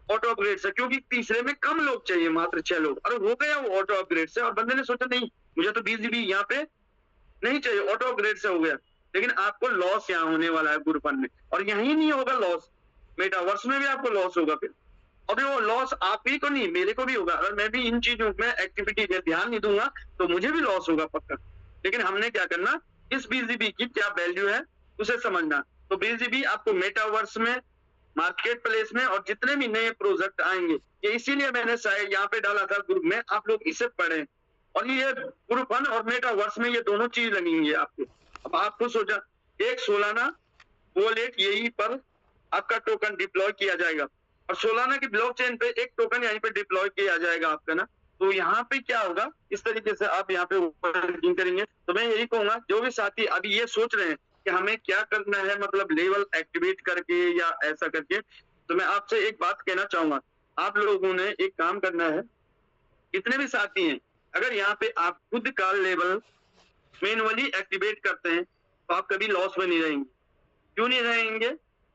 ऑटो अपग्रेड से, क्योंकि तीसरे में कम लोग चाहिए, मात्र 6 लोग, और हो गया वो ऑटो अपग्रेड से, और बंदे ने सोचा नहीं मुझे तो BGB यहाँ पे नहीं चाहिए, ऑटो अपग्रेड से हो गया। लेकिन आपको लॉस यहाँ होने वाला है गुरुपन में, और यही नहीं होगा लॉस, मेटावर्स में भी आपको लॉस होगा फिर। और वो लॉस आप ही को नहीं, मेरे को भी होगा। अगर मैं भी इन चीजों में एक्टिविटी में ध्यान नहीं दूंगा तो मुझे भी लॉस होगा पक्का। लेकिन हमने क्या करना, इस BGB की क्या वैल्यू है उसे समझना। तो BGB आपको मेटावर्स में, मार्केट प्लेस में, और जितने भी नए प्रोजेक्ट आएंगे, ये इसीलिए मैंने शायद यहाँ पे डाला था ग्रुप में, आप लोग इसे पढ़ें। और ये ग्रुप 1 और मेटावर्स में ये दोनों चीज लगेंगी आपको। अब आपको सोचा एक सोलाना वॉलेट यही पर आपका टोकन डिप्लॉय किया जाएगा, और सोलाना की ब्लॉकचेन पे एक टोकन यहीं पे डिप्लॉय किया जाएगा आपका ना। तो यहाँ पे क्या होगा, इस तरीके से आप यहाँ पे वर्किंग करेंगे। तो मैं यही कहूंगा जो भी साथी अभी ये सोच रहे हैं कि हमें क्या करना है, मतलब लेवल एक्टिवेट करके या ऐसा करके, तो मैं आपसे एक बात कहना चाहूंगा, आप लोगों ने एक काम करना है। जितने भी साथी हैं, अगर यहाँ पे आप खुद का लेवल मैनुअली एक्टिवेट करते हैं तो आप कभी लॉस में नहीं रहेंगे। क्यों नहीं रहेंगे?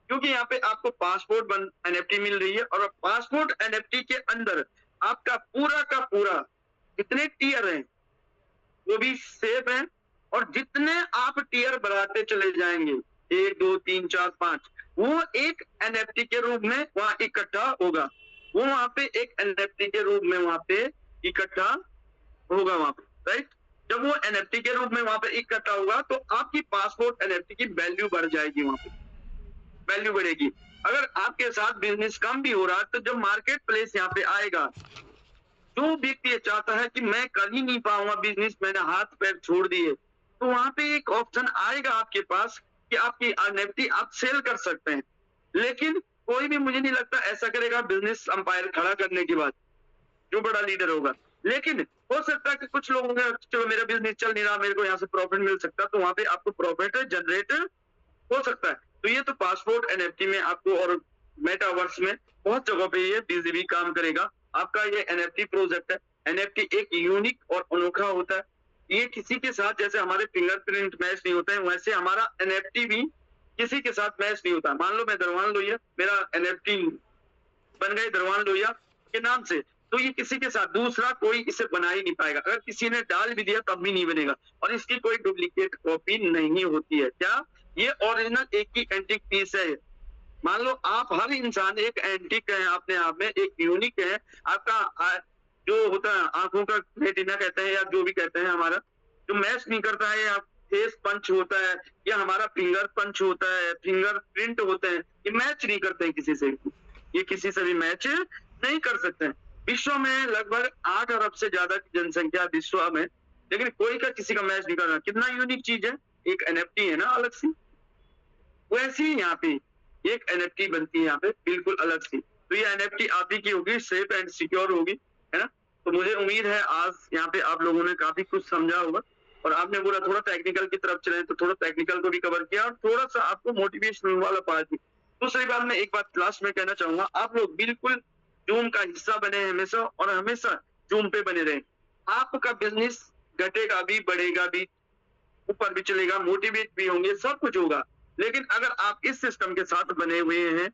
क्योंकि यहाँ पे आपको पासपोर्ट NFT मिल रही है, और पासपोर्ट NFT के अंदर आपका पूरा का पूरा कितने टीयर हैं वो भी सेफ है, और जितने आप टीयर बढ़ाते चले जाएंगे 1 2 3 4 5, वो एक NFT के रूप में वहां इकट्ठा होगा। वो वहां पे एक NFT के रूप में वहां पे इकट्ठा होगा वहां पे, राइट। जब वो NFT के रूप में वहां पे इकट्ठा होगा तो आपकी पासपोर्ट NFT की वैल्यू बढ़ जाएगी, वहां पे वैल्यू बढ़ेगी। अगर आपके साथ बिजनेस कम भी हो रहा है तो जब मार्केट प्लेस यहाँ पे आएगा, जो व्यक्ति ये चाहता है कि मैं कर ही नहीं पाऊंगा बिजनेस, मैंने हाथ पैर छोड़ दिए, तो वहां पे एक ऑप्शन आएगा आपके पास कि आपकी NFT आप सेल कर सकते हैं। लेकिन कोई भी मुझे नहीं लगता ऐसा करेगा बिजनेस अंपायर खड़ा करने के बाद, जो बड़ा लीडर होगा। लेकिन हो सकता है कि कुछ लोग होंगे, चलो मेरा बिजनेस चल नहीं रहा, मेरे को यहाँ से प्रॉफिट मिल सकता है, तो वहां पे आपको प्रॉफिट जनरेट हो सकता है। तो ये तो पासपोर्ट NFT में आपको, और मेटावर्स में बहुत जगह पे ये BGB काम करेगा। आपका ये NFT प्रोजेक्ट है। NFT एक यूनिक और अनोखा होता है। ये किसी के साथ, जैसे हमारे फिंगरप्रिंट मैच नहीं होते हैं, वैसे हमारा NFT भी किसी के साथ मैच नहीं होता। मान लो मैं दरवान लोहिया, मेरा NFT बन गए दरवान लोहिया के नाम से, तो ये किसी के साथ दूसरा कोई इसे बना ही नहीं पाएगा। अगर किसी ने डाल भी दिया तब भी नहीं बनेगा, और इसकी कोई डुप्लीकेट कॉपी नहीं होती है। क्या ये ओरिजिनल एक ही एंटिक पीस है? मान लो आप हर इंसान एक एंटिक है, अपने आप में एक यूनिक है। आपका जो होता है आंखों का रेटिना कहते हैं या जो भी कहते हैं, हमारा जो मैच नहीं करता है, या फेस पंच होता है, या हमारा फिंगर पंच होता है, फिंगर प्रिंट होते हैं, ये मैच नहीं करते हैं किसी से, ये किसी से भी मैच नहीं कर सकते हैं। विश्व में लगभग 8 अरब से ज्यादा की जनसंख्या विश्व में, लेकिन कोई का किसी का मैच नहीं कर रहा। कितना यूनिक चीज है, एक NFT है ना अलग सी, वैसी ही यहाँ पे एक NFT बनती है यहाँ पे बिल्कुल अलग सी। तो ये NFT आप ही की होगी, सेफ एंड सिक्योर होगी, है ना। तो मुझे उम्मीद है आज यहाँ पे आप लोगों ने काफी कुछ समझा होगा। और आपने बोला थोड़ा टेक्निकल की तरफ चले, तो थोड़ा टेक्निकल को भी कवर किया और थोड़ा सा आपको मोटिवेशनल वाला पार्ट भी। दूसरी बात, मैं एक बात लास्ट में कहना चाहूंगा, आप लोग बिल्कुल जूम का हिस्सा बने हमेशा, और हमेशा जूम पे बने रहें। आपका बिजनेस घटेगा भी, बढ़ेगा भी, ऊपर भी चलेगा, मोटिवेट भी होंगे, सब कुछ होगा। लेकिन अगर आप इस सिस्टम के साथ बने हुए हैं,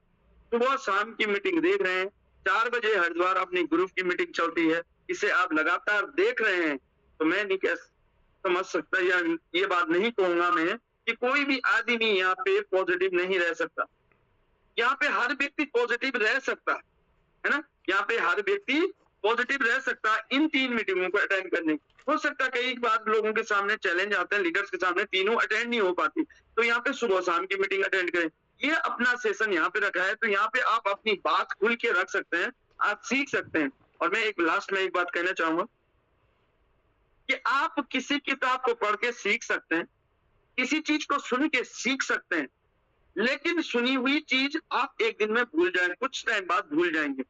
सुबह शाम की मीटिंग देख रहे हैं, 4 बजे हरिद्वार अपनी ग्रुप की मीटिंग चलती है, इसे आप लगातार देख रहे हैं, तो मैं नहीं कह समझ सकता, या ये बात नहीं कहूंगा मैं कि कोई भी आदमी यहाँ पे पॉजिटिव नहीं रह सकता। यहाँ पे हर व्यक्ति पॉजिटिव रह सकता है ना, यहाँ पे हर व्यक्ति पॉजिटिव रह सकता है इन 3 मीटिंगों को अटेंड करने। हो सकता है कई बार लोगों के सामने चैलेंज आते हैं, लीडर्स के सामने तीनों अटेंड नहीं हो पाती, तो यहाँ पे सुबह शाम की मीटिंग अटेंड करें। ये अपना सेशन यहाँ पे रखा है, तो यहाँ पे आप अपनी बात खुल के रख सकते हैं, आप सीख सकते हैं। और मैं एक लास्ट में एक बात कहना चाहूंगा कि आप किसी किताब को पढ़ के सीख सकते हैं, किसी चीज को सुन के सीख सकते हैं, लेकिन सुनी हुई चीज आप एक दिन में भूल जाएंगे, कुछ टाइम बाद भूल जाएंगे।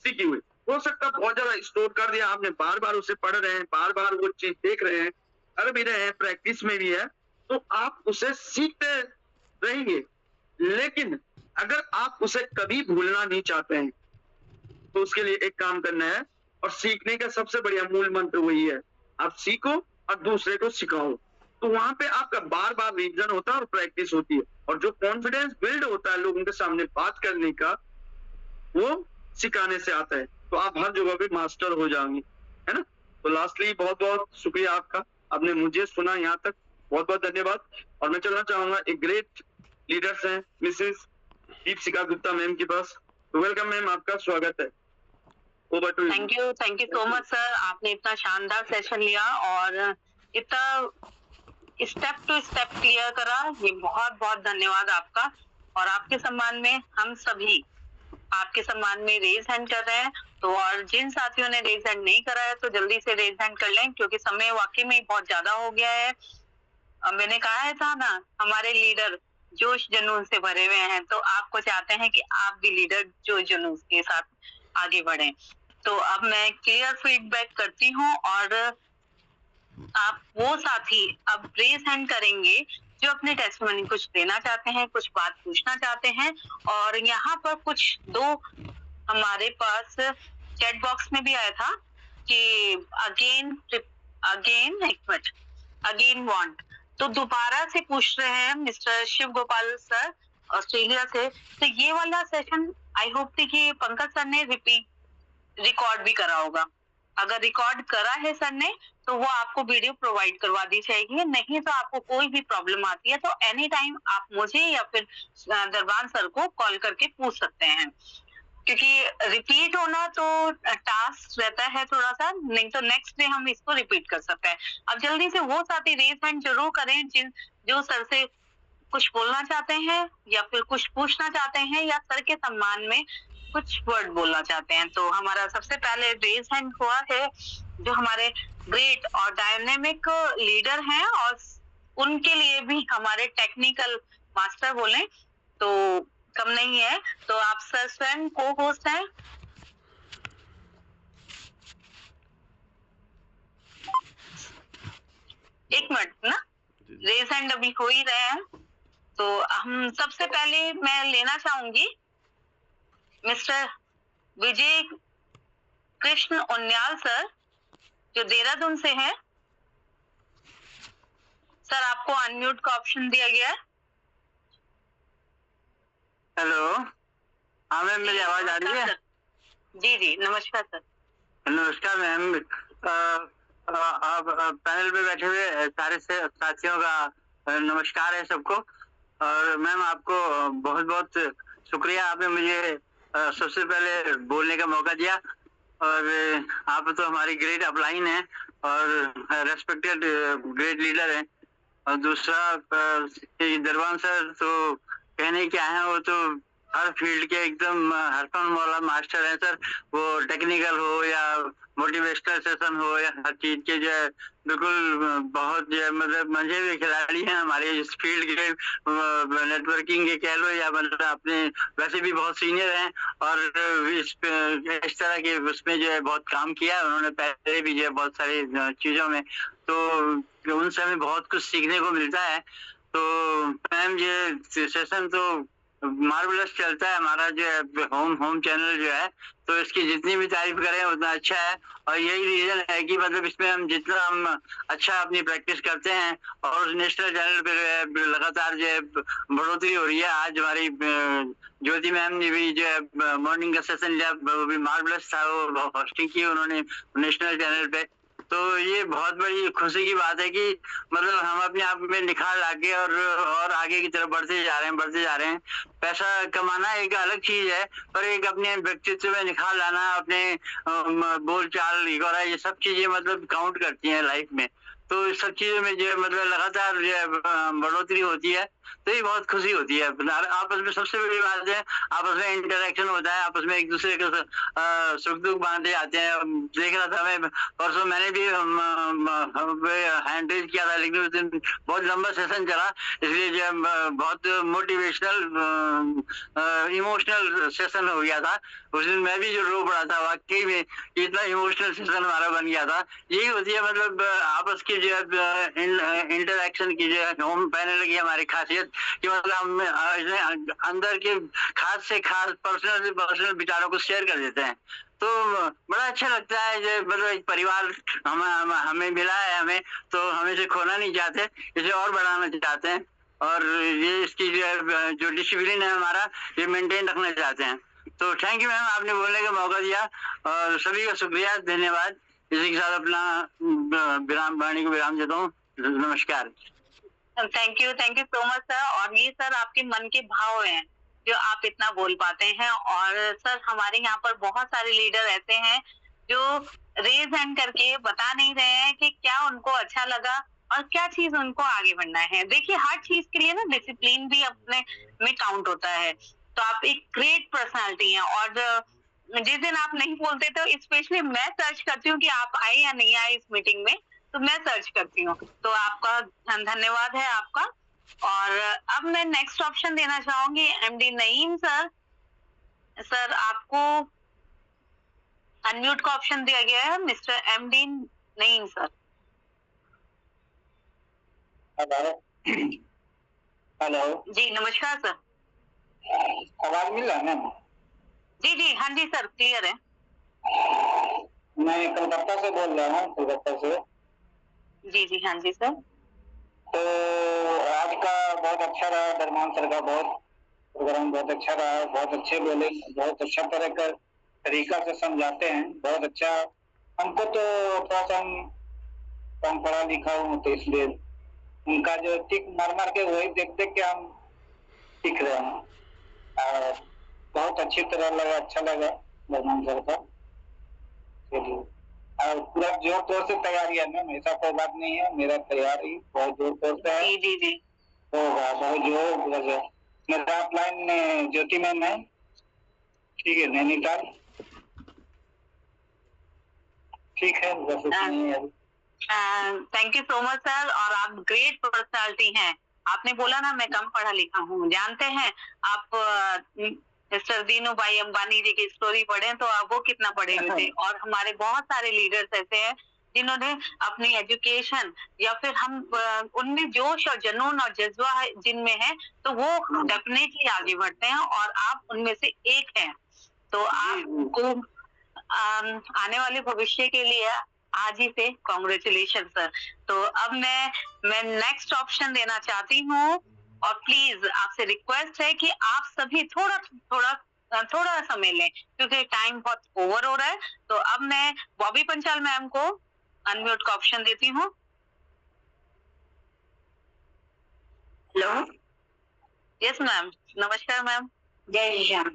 सीखी हुई हो सकता है बहुत ज्यादा स्टोर कर दिया आपने, बार बार उसे पढ़ रहे हैं, बार बार वो चीज देख रहे हैं, कर भी रहे हैं, प्रैक्टिस में भी है, तो आप उसे सीखते रहेंगे। लेकिन अगर आप उसे कभी भूलना नहीं चाहते हैं, तो उसके लिए एक काम करना है, और सीखने का सबसे बढ़िया मूल मंत्र वही है, आप सीखो और दूसरे को सिखाओ। तो वहां पे आपका बार बार रिवीजन होता है और प्रैक्टिस होती है, और जो कॉन्फिडेंस बिल्ड होता है लोगों के सामने बात करने का, वो सिखाने से आता है। तो आप हर जगह पे मास्टर हो जाएंगे, है ना। तो लास्टली बहुत बहुत शुक्रिया आपका, आपने मुझे सुना यहाँ तक, बहुत बहुत धन्यवाद। और मैं चलना चाहूंगा एक ग्रेट लीडर्स हैं मिसेस दीपशिखा गुप्ता मैम के पास। तो वेलकम मैम, आपका स्वागत है। Over to you. Thank you so much sir, आपने इतना शानदार सेशन लिया और इतना स्टेप टू स्टेप क्लियर करा, ये बहुत बहुत धन्यवाद आपका। और आपके सम्मान में हम सभी आपके सम्मान में रेज हैंड कर रहे हैं। तो और जिन साथियों ने रेज हैंड नहीं करा है तो जल्दी से रेज हैंड कर लें, क्योंकि समय वाकई में बहुत ज्यादा हो गया है। मैंने कहा है था ना, हमारे लीडर जोश जुनून से भरे हुए हैं, तो आपको चाहते हैं कि आप भी लीडर जोश जुनून के साथ आगे बढ़ें। तो अब मैं क्लियर फीडबैक करती हूँ, और आप वो साथी अब रेज हैंड करेंगे जो अपने टेस्टमनी कुछ देना चाहते हैं, कुछ बात पूछना चाहते हैं। और यहाँ पर कुछ दो हमारे पास चैट बॉक्स में भी आया था कि अगेन वांट, तो दोबारा से पूछ रहे हैं mister Shiv Gopal sir Australia से। तो ये वाला सेशन आई होप कि पंकज सर ने रिकॉर्ड भी करा होगा। अगर रिकॉर्ड करा है सर ने तो वो आपको वीडियो प्रोवाइड करवा दी जाएगी, नहीं तो आपको कोई भी प्रॉब्लम आती है तो एनी टाइम आप मुझे या फिर दरबान सर को कॉल करके पूछ सकते हैं, क्योंकि रिपीट होना तो टास्क रहता है थोड़ा सा, नहीं तो नेक्स्ट डे हम इसको रिपीट कर सकते हैं। अब जल्दी से वो साथी रेज हैंड जरूर करें जो सर से कुछ बोलना चाहते हैं या फिर कुछ पूछना चाहते हैं या सर के सम्मान में कुछ वर्ड बोलना चाहते हैं। तो हमारा सबसे पहले रेज हैंड हुआ है जो हमारे ग्रेट और डायनेमिक लीडर हैं, और उनके लिए भी हमारे टेक्निकल मास्टर बोले तो कम नहीं है। तो आप सर स्वयं को होस्ट हैं। एक मिनट ना, रेज हैंड अभी हो ही रहे हैं। तो हम सबसे पहले मैं लेना चाहूंगी मिस्टर विजय कृष्ण उन्याल सर, जो देहरादून से हैं। सर आपको अनम्यूट का ऑप्शन दिया गया है। हेलो, हाँ मैम, मेरी आवाज आ रही है? जी जी नमस्कार सर। नमस्कार मैम। आप पैनल पे बैठे हुए सारे साथियों का नमस्कार है सबको। और मैम आपको बहुत बहुत शुक्रिया, आपने मुझे सबसे पहले बोलने का मौका दिया। और आप तो हमारी ग्रेट अपलाइन है और रेस्पेक्टेड ग्रेट लीडर हैं। और दूसरा दरबान सर तो कहने क्या है, वो तो हर फील्ड के एकदम हरफन मौला मास्टर हैं सर। वो टेक्निकल हो या मोटिवेशनल सेशन हो या हर चीज के जो है बिल्कुल बहुत जो है मतलब मजे हुए खिलाड़ी हैं हमारे इस फील्ड के, नेटवर्किंग के कह लो या मतलब अपने वैसे भी बहुत सीनियर हैं और इस तरह के उसमें जो है बहुत काम किया है उन्होंने पहले भी जो है बहुत सारी चीजों में, तो उनसे हमें बहुत कुछ सीखने को मिलता है। तो मैम ये सेशन तो मार्वलस चलता है हमारा जो है होम चैनल जो है, तो इसकी जितनी भी तारीफ करें उतना अच्छा है। और यही रीजन है कि मतलब इसमें हम जितना हम अच्छा अपनी प्रैक्टिस करते हैं और नेशनल चैनल पे लगातार जो है बढ़ोतरी हो रही है। आज हमारी ज्योति मैम ने भी जो है मॉर्निंग का सेशन लिया, वो भी मार्वलस था, वो होस्टिंग की उन्होंने नेशनल चैनल पे। तो ये बहुत बड़ी खुशी की बात है कि मतलब हम अपने आप में निखार लाके और आगे की तरफ बढ़ते जा रहे हैं। पैसा कमाना एक अलग चीज है, पर एक अपने व्यक्तित्व में निखार लाना, अपने बोल चाल ये सब चीजें मतलब काउंट करती हैं लाइफ में। तो इस सब चीजों में जो मतलब लगातार जो बढ़ोतरी होती है, तो ये बहुत खुशी होती है। आपस में सबसे बड़ी बात है, आपस में इंटरेक्शन होता है, आपस में एक दूसरे के सुख दुख बांटे जाते हैं। देख रहा था मैं परसों, मैंने भी हैंड रेज किया था, लेकिन उस दिन बहुत लंबा सेशन चला, इसलिए जो बहुत मोटिवेशनल इमोशनल सेशन हो गया था। उस दिन मैं भी जो रो पड़ा था, वाकई में इतना इमोशनल सेशन हमारा बन गया था। यही होती है मतलब आपस की जो इंटरेक्शन की जो होम पैनल की हमारी खासियत कि मतलब हम अंदर के खास से खास पर्सनल से पर्सनल विचारों को शेयर कर देते हैं। तो बड़ा अच्छा लगता है जो मतलब एक परिवार हमें मिला है, हमें तो हम इसे खोना नहीं चाहते, इसे और बढ़ाना चाहते हैं और ये इसकी जो डिसिप्लिन है हमारा, ये मेंटेन रखना चाहते हैं। तो थैंक यू मैम, आपने बोलने का मौका दिया और सभी का शुक्रिया, धन्यवाद। इसी के साथ अपना वाणी को विराम देता हूँ। नमस्कार। Thank you so much sir. और ये सर आपके मन के भाव हैं जो आप इतना बोल पाते हैं। और सर हमारे यहाँ पर बहुत सारे लीडर ऐसे हैं जो रेज हैंड करके बता नहीं रहे हैं कि क्या उनको अच्छा लगा और क्या चीज उनको आगे बढ़ना है। देखिए हर चीज के लिए ना डिसिप्लिन भी अपने में काउंट होता है। तो आप एक ग्रेट पर्सनालिटी हैं और जिस दिन आप नहीं बोलते तो स्पेशली मैं सर्च करती हूँ कि आप आए या नहीं आए इस मीटिंग में, तो मैं सर्च करती हूँ। तो आपका धन्यवाद है आपका। और अब मैं नेक्स्ट ऑप्शन देना चाहूंगी एमडी नईम सर। सर आपको अनम्यूट का ऑप्शन दिया गया है, mister MD Naeem sir. Hello ji नमस्कार सर। आवाज मिल रहा है मैम? जी हाँ जी सर, क्लियर है। मैं कलकत्ता से बोल रहा हूँ, कलकत्ता से। जी हाँ जी सर। तो आज का बहुत अच्छा रहा, दरमान सर का बहुत प्रोग्राम बहुत अच्छा रहा, बहुत अच्छे बोले, बहुत अच्छा तरह का तरीका से समझाते हैं, बहुत अच्छा। हमको तो थोड़ा सा कम पढ़ा लिखा हूँ, तो इसलिए उनका जो टिक मार के वही देख देख के हम सीख रहे हैं। बहुत अच्छी तरह लगा, अच्छा लगा दरमान सर का। चलिए, और पूरा जोर तोर से तैयारी है मैम, ऐसा कोई बात नहीं है, मेरा तैयारी बहुत जोर तोर से है। जी होगा बहुत जोर। मेरा अपलाइन में ज्योति मैम है, ठीक है, नैनीताल, ठीक है। Thank you so much sir. और आप ग्रेट पर्सनालिटी हैं। आपने बोला ना मैं कम पढ़ा लिखा हूँ, जानते हैं आप मिस्टर दीनू भाई अंबानी जी की स्टोरी पढ़े तो आप वो कितना पढ़े हुए थे। और हमारे बहुत सारे लीडर्स ऐसे हैं जिन्होंने अपनी एजुकेशन या फिर हम उनमें जोश और जुनून और जज्बा जिनमें है तो वो डेफिनेटली आगे बढ़ते हैं और आप उनमें से एक हैं। तो आपको आने वाले भविष्य के लिए आज ही से कॉन्ग्रेचुलेशन सर। तो अब मैं नेक्स्ट ऑप्शन देना चाहती हूँ और प्लीज आपसे रिक्वेस्ट है कि आप सभी थोड़ा समय लें क्योंकि टाइम बहुत ओवर हो रहा है। तो अब मैं बॉबी पंचाल मैम को अनम्यूट का ऑप्शन देती हूँ। हेलो, यस मैम, नमस्कार मैम। जय श्री श्याम।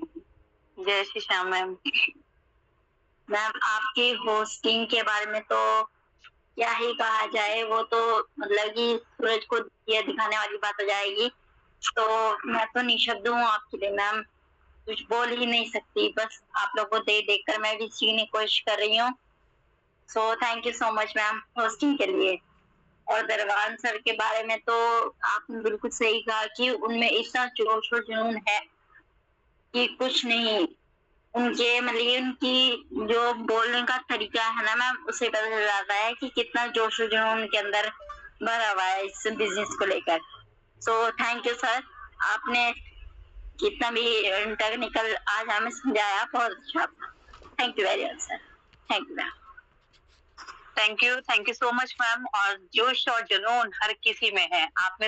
जय श्री श्याम मैम। मैम आपकी होस्टिंग के बारे में तो क्या ही कहा जाए, वो तो मतलब कि सूरज को दिखाने वाली बात हो जाएगी। तो मैं तो निशब्द हूँ आपके लिए मैम। कुछ बोल ही नहीं सकती, बस आप लोगों को देख कर मैं भी सीखने की कोशिश कर रही हूँ। So thank you so much ma'am hosting के लिए। और दरबान सर के बारे में तो आपने बिल्कुल सही कहा कि उनमें इतना जोश और जुनून है कि कुछ नहीं। उनके मतलब उनकी जो बोलने का तरीका है ना मैम, उससे पता चल जाता है कि कितना जोश और जुनून उनके अंदर भरा हुआ है इस बिजनेस को लेकर। सो थैंक यू सर, आपने कितना भी टेक्निकल आज हमें समझाया, बहुत अच्छा। Thank you very much sir. Thank you ma'am. Thank you so much ma'am. और जोश और जुनून हर किसी में है। आप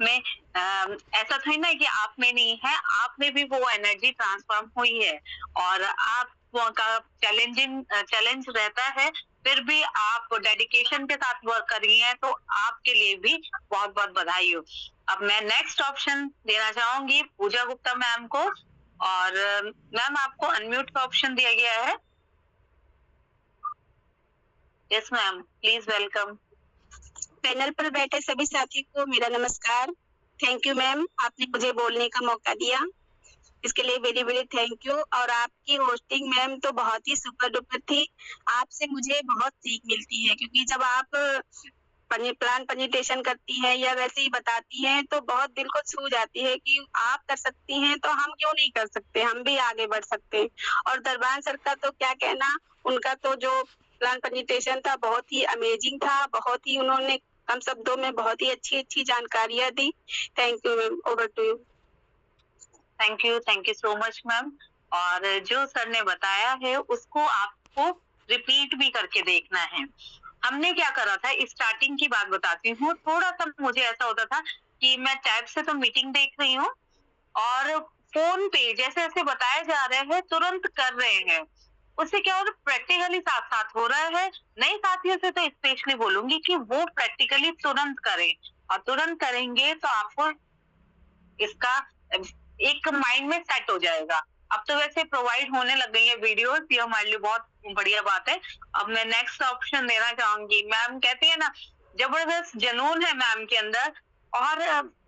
में ऐसा था ना कि आप में नहीं है, आप में भी वो एनर्जी ट्रांसफॉर्म हुई है और आपका चैलेंज रहता है, फिर भी आप डेडिकेशन के साथ वर्क कर रही हैं, तो आपके लिए भी बहुत बहुत बधाई हो। अब मैं नेक्स्ट ऑप्शन देना चाहूंगी पूजा गुप्ता मैम को। और मैम आपको अनम्यूट का ऑप्शन दिया गया है। Yes ma'am, please welcome. Panel पर बैठे सभी साथी को मेरा नमस्कार। थैंक यू मैम, आपने मुझे बोलने का मौका दिया, इसके लिए वेरी वेरी थैंक यू। और आपकी होस्टिंग मैम तो बहुत ही सुपर डुपर थी। आपसे मुझे बहुत सीख मिलती है, क्योंकि जब आप प्लान प्रेजेंटेशन करती हैं या वैसे ही बताती हैं तो बहुत दिल को छू जाती है कि आप कर सकती हैं तो हम क्यों नहीं कर सकते, हम भी आगे बढ़ सकते हैं। और दरबान सर का तो क्या कहना, उनका तो जो प्लान प्रेजेंटेशन था बहुत ही अमेजिंग था, बहुत ही उन्होंने कम शब्दों में बहुत ही अच्छी जानकारियां दी। Thank you ma'am, over to you. Thank you so much ma'am. और जो सर ने बताया है उसको आपको रिपीट भी करके देखना है। हमने क्या करा था, स्टार्टिंग की बात बताती हूँ। थोड़ा सा मुझे ऐसा होता था कि मैं टैब से तो मीटिंग देख रही हूँ और फोन पे जैसे जैसे बताया जा रहे हैं तुरंत कर रहे हैं। उससे क्या हो रहा है, प्रैक्टिकली साथ साथ हो रहा है। नए साथियों से तो स्पेशली बोलूंगी कि वो प्रैक्टिकली तुरंत करें, और तुरंत करेंगे तो आपको इसका एक माइंड में सेट हो जाएगा। अब तो वैसे प्रोवाइड होने लग गई है वीडियोस, ये हमारे लिए बहुत बढ़िया बात है। अब मैं नेक्स्ट ऑप्शन देना चाहूंगी। मैम कहती है ना, जबरदस्त जुनून है मैम के अंदर, और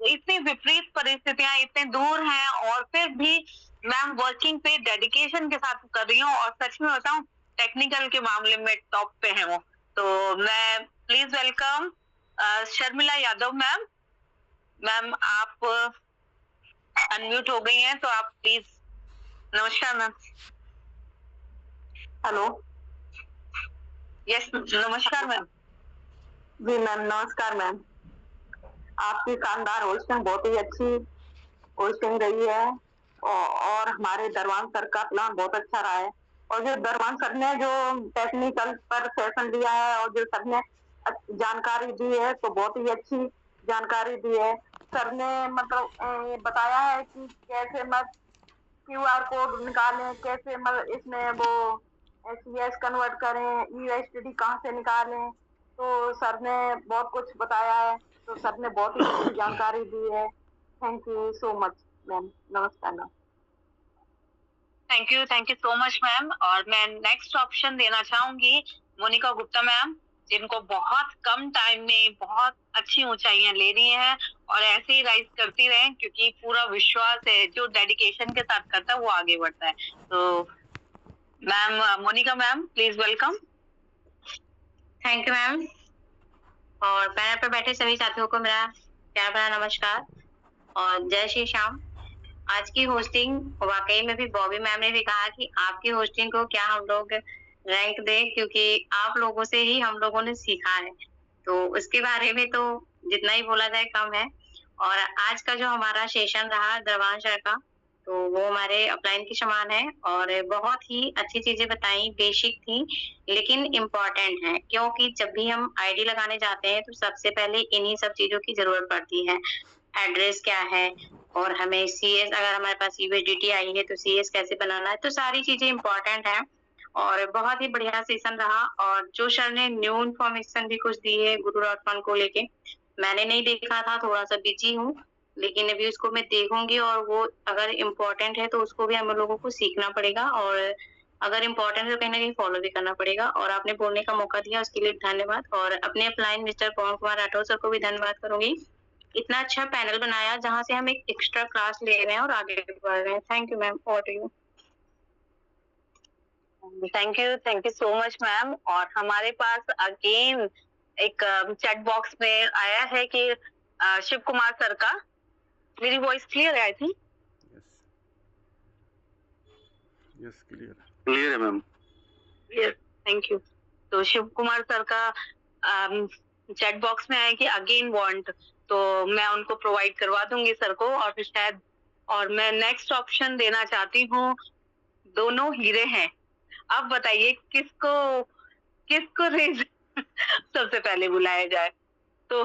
इतनी विपरीत परिस्थितियां इतने दूर हैं और फिर भी मैम वर्किंग पे डेडिकेशन के साथ कर रही हूँ। और सच में बताऊं, टेक्निकल के मामले में टॉप पे है वो। तो मैं please welcome Sharmila Yadav ma'am. Ma'am आप अनम्यूट हो गई हैं, तो आप प्लीज। नमस्कार मैम। हेलो। यस नमस्कार मैम। जी मैम, नमस्कार मैम। आपकी शानदार होस्टिंग बहुत ही अच्छी होस्टिंग रही है, और हमारे दरबान सर का प्लान बहुत अच्छा रहा है। और जो दरबान सर ने जो टेक्निकल पर सेशन दिया है और जो सर ने जानकारी दी है, तो बहुत ही अच्छी जानकारी दी है। सर ने मतलब ये बताया है कि कैसे QR कोड निकालें, कैसे इसमें वो CS कन्वर्ट करें, USD कहाँ से निकालें। तो सर ने बहुत कुछ बताया है, तो सर ने बहुत ही अच्छी जानकारी दी है। Thank you so much ma'am. नमस्कार ma'am. Thank you so much ma'am. और मैं नेक्स्ट ऑप्शन देना चाहूंगी मोनिका गुप्ता मैम, जिनको बहुत कम टाइम में बहुत अच्छी ऊंचाइयां ले रही हैं और ऐसे ही राइज करती रहें, क्योंकि पूरा विश्वास है जो डेडिकेशन के साथ करता है वो आगे बढ़ता है। तो ma'am Monika ma'am please welcome. Thank you ma'am. और पैनल पर बैठे सभी साथियों को मेरा प्यार भरा नमस्कार और जय श्री श्याम। आज की होस्टिंग वाकई में भी बॉबी मैम ने भी कहा कि आपकी होस्टिंग को क्या हम लोग रैंक दें, क्योंकि आप लोगों से ही हम लोगों ने सीखा है, तो उसके बारे में तो जितना ही बोला जाए कम है। और आज का जो हमारा सेशन रहा दरबान सर का, तो वो हमारे अपलाइन के समान है और बहुत ही अच्छी चीजें बताई, बेसिक थी लेकिन इम्पोर्टेंट है, क्योंकि जब भी हम आईडी लगाने जाते हैं तो सबसे पहले इन्हीं सब चीजों की जरूरत पड़ती है। एड्रेस क्या है, और हमें CS अगर हमारे पास USDT आई है तो CS कैसे बनाना है, तो सारी चीजें इम्पोर्टेंट है। और बहुत ही बढ़िया सेशन रहा। और जो सर ने न्यू इन्फॉर्मेशन भी कुछ दी है Guru.fun को लेके, मैंने नहीं देखा था, थोड़ा सा बिजी हूँ, लेकिन अभी उसको मैं देखूंगी और वो अगर इम्पोर्टेंट है तो उसको भी हम लोगों को सीखना पड़ेगा, और अगर इम्पोर्टेंट है तो कहीं ना कहीं फॉलो भी करना पड़ेगा। और आपने बोलने का मौका दिया उसके लिए धन्यवाद। और अपने अपलाइन मिस्टर पवन कुमार राठौर सर को भी धन्यवाद करूंगी इतना अच्छा पैनल बनाया जहाँ से हम एक एक्स्ट्रा क्लास ले रहे हैं और आगे बढ़ रहे हैं। Thank you ma'am, over to you. Thank you so much ma'am. और हमारे पास अगेन एक चैट बॉक्स में आया है कि शिव कुमार सर का, मेरी वॉइस क्लियर है आई थिंक? यस क्लियर है मैम। Yes, thank you. तो शिव कुमार सर का चैट बॉक्स में आया कि अगेन वांट, तो मैं उनको प्रोवाइड करवा दूंगी सर को। और फिर शायद, और मैं नेक्स्ट ऑप्शन देना चाहती हूँ, दोनों हीरे हैं। अब बताइए किसको रेज सबसे पहले बुलाया जाए। तो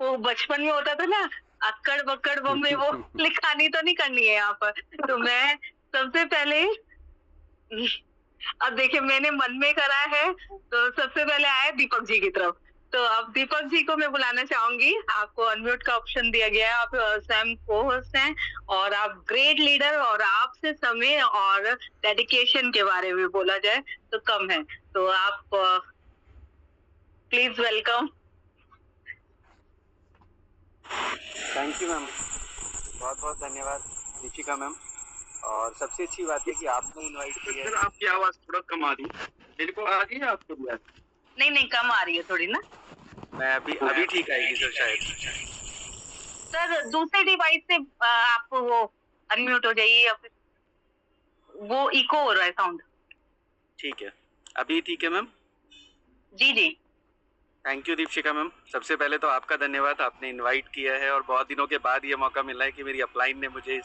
वो बचपन में होता था ना, अक्कड़ बक्कड़ बम्बे, वो लिखानी तो नहीं करनी है यहाँ पर। तो मैं सबसे पहले, अब देखिए मैंने मन में करा है, तो सबसे पहले आया दीपक जी की तरफ। तो अब दीपक जी को मैं बुलाना चाहूंगी। आपको अनम्यूट का ऑप्शन दिया गया है, आप स्वयं को-होस्ट हैं और आप ग्रेट लीडर, और आपसे समय और डेडिकेशन के बारे में बोला जाए तो कम है। तो आप please welcome. Thank you ma'am, बहुत बहुत धन्यवाद दीपिका मैम। और सबसे अच्छी बात है कि आपने इनवाइट किया है। आपकी आवाज थोड़ा कम आ रही है, मेरे को आ रही है, आपको भी आ रही है? नहीं कम आ रही है थोड़ी ना। मैं अभी ठीक आएगी सर शायद। सर दूसरे डिवाइस से आप वो अनम्यूट हो जाइए, या फिर वो इको हो रहा है साउंड। ठीक है, अभी ठीक है मैम? जी। Thank you Deepika ma'am. सबसे पहले तो आपका धन्यवाद, आपने इनवाइट किया है और बहुत दिनों के बाद ये मौका मिला है कि मेरी अपलाइन ने मुझे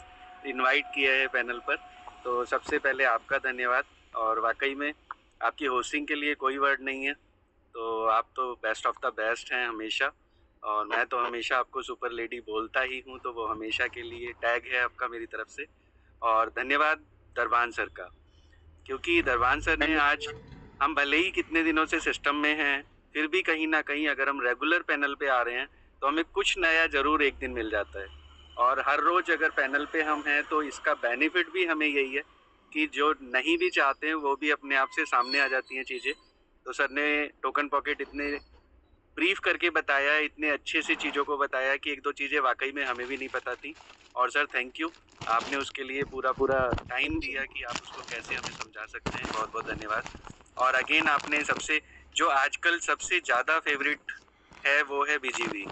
इनवाइट किया है पैनल पर। तो सबसे पहले आपका धन्यवाद। और वाकई में आपकी होस्टिंग के लिए कोई वर्ड नहीं है। तो आप तो बेस्ट ऑफ द बेस्ट हैं हमेशा, और मैं तो हमेशा आपको सुपर लेडी बोलता ही हूँ, तो वो हमेशा के लिए टैग है आपका मेरी तरफ से। और धन्यवाद दरबान सर का, क्योंकि दरबान सर ने आज, हम भले ही कितने दिनों से सिस्टम में हैं, फिर भी कहीं ना कहीं अगर हम रेगुलर पैनल पे आ रहे हैं तो हमें कुछ नया ज़रूर एक दिन मिल जाता है। और हर रोज़ अगर पैनल पे हम हैं तो इसका बेनिफिट भी हमें यही है कि जो नहीं भी चाहते हैं वो भी अपने आप से सामने आ जाती हैं चीज़ें। तो सर ने टोकन पॉकेट इतने ब्रीफ करके बताया, इतने अच्छे से चीज़ों को बताया कि एक दो चीज़ें वाकई में हमें भी नहीं पता थी। और सर थैंक यू, आपने उसके लिए पूरा टाइम दिया कि आप उसको कैसे हमें समझा सकते हैं। बहुत बहुत धन्यवाद। और अगेन आपने सबसे, जो आजकल सबसे ज़्यादा फेवरेट है वो है बीजीबी,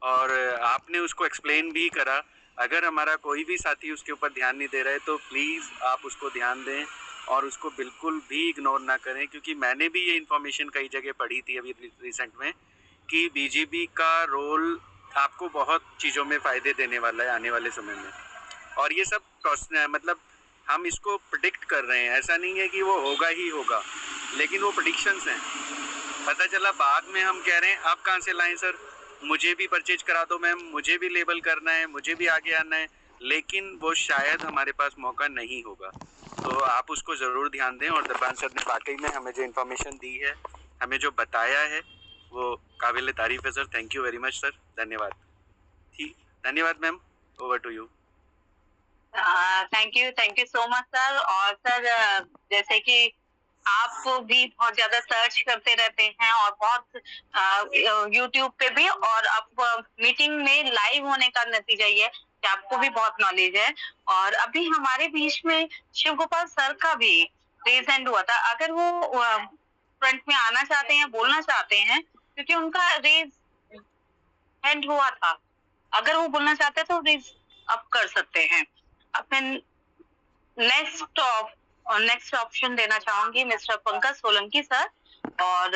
और आपने उसको एक्सप्लेन भी करा। अगर हमारा कोई भी साथी उसके ऊपर ध्यान नहीं दे रहा है तो प्लीज़ आप उसको ध्यान दें और उसको बिल्कुल भी इग्नोर ना करें, क्योंकि मैंने भी ये इन्फॉर्मेशन कई जगह पढ़ी थी अभी रिसेंट में कि बीजीबी का रोल आपको बहुत चीज़ों में फ़ायदे देने वाला है आने वाले समय में। और ये सब मतलब हम इसको प्रिडिक्ट कर रहे हैं, ऐसा नहीं है कि वो होगा ही होगा, लेकिन वो प्रिडिक्शंस हैं। पता चला बाद में हम कह रहे हैं आप कहाँ से लाएं सर, मुझे भी परचेज करा दो मैम, मुझे भी लेबल करना है, मुझे भी आगे आना है, लेकिन वो शायद हमारे पास मौका नहीं होगा। तो आप उसको ज़रूर ध्यान दें। और दरबान सर ने वाकई में हमें जो इन्फॉर्मेशन दी है, हमें जो बताया है, वो काबिल तारीफ़ है sir. Thank you very much sir, धन्यवाद। ठीक, धन्यवाद ma'am, over to you. Thank you so much sir. और सर जैसे कि आप भी बहुत ज्यादा सर्च करते रहते हैं और बहुत यूट्यूब पे भी, और अब मीटिंग में लाइव होने का नतीजा ये है कि आपको भी बहुत नॉलेज है। और अभी हमारे बीच में शिव गोपाल सर का भी रेज हैंड हुआ था। अगर वो फ्रंट में आना चाहते हैं, बोलना चाहते हैं, क्योंकि उनका रेज हैंड हुआ था, अगर वो बोलना चाहते हैं तो रेज अप कर सकते हैं। अपन नेक्स्ट ऑप्शन देना चाहूंगी मिस्टर पंकज सोलंकी सर। और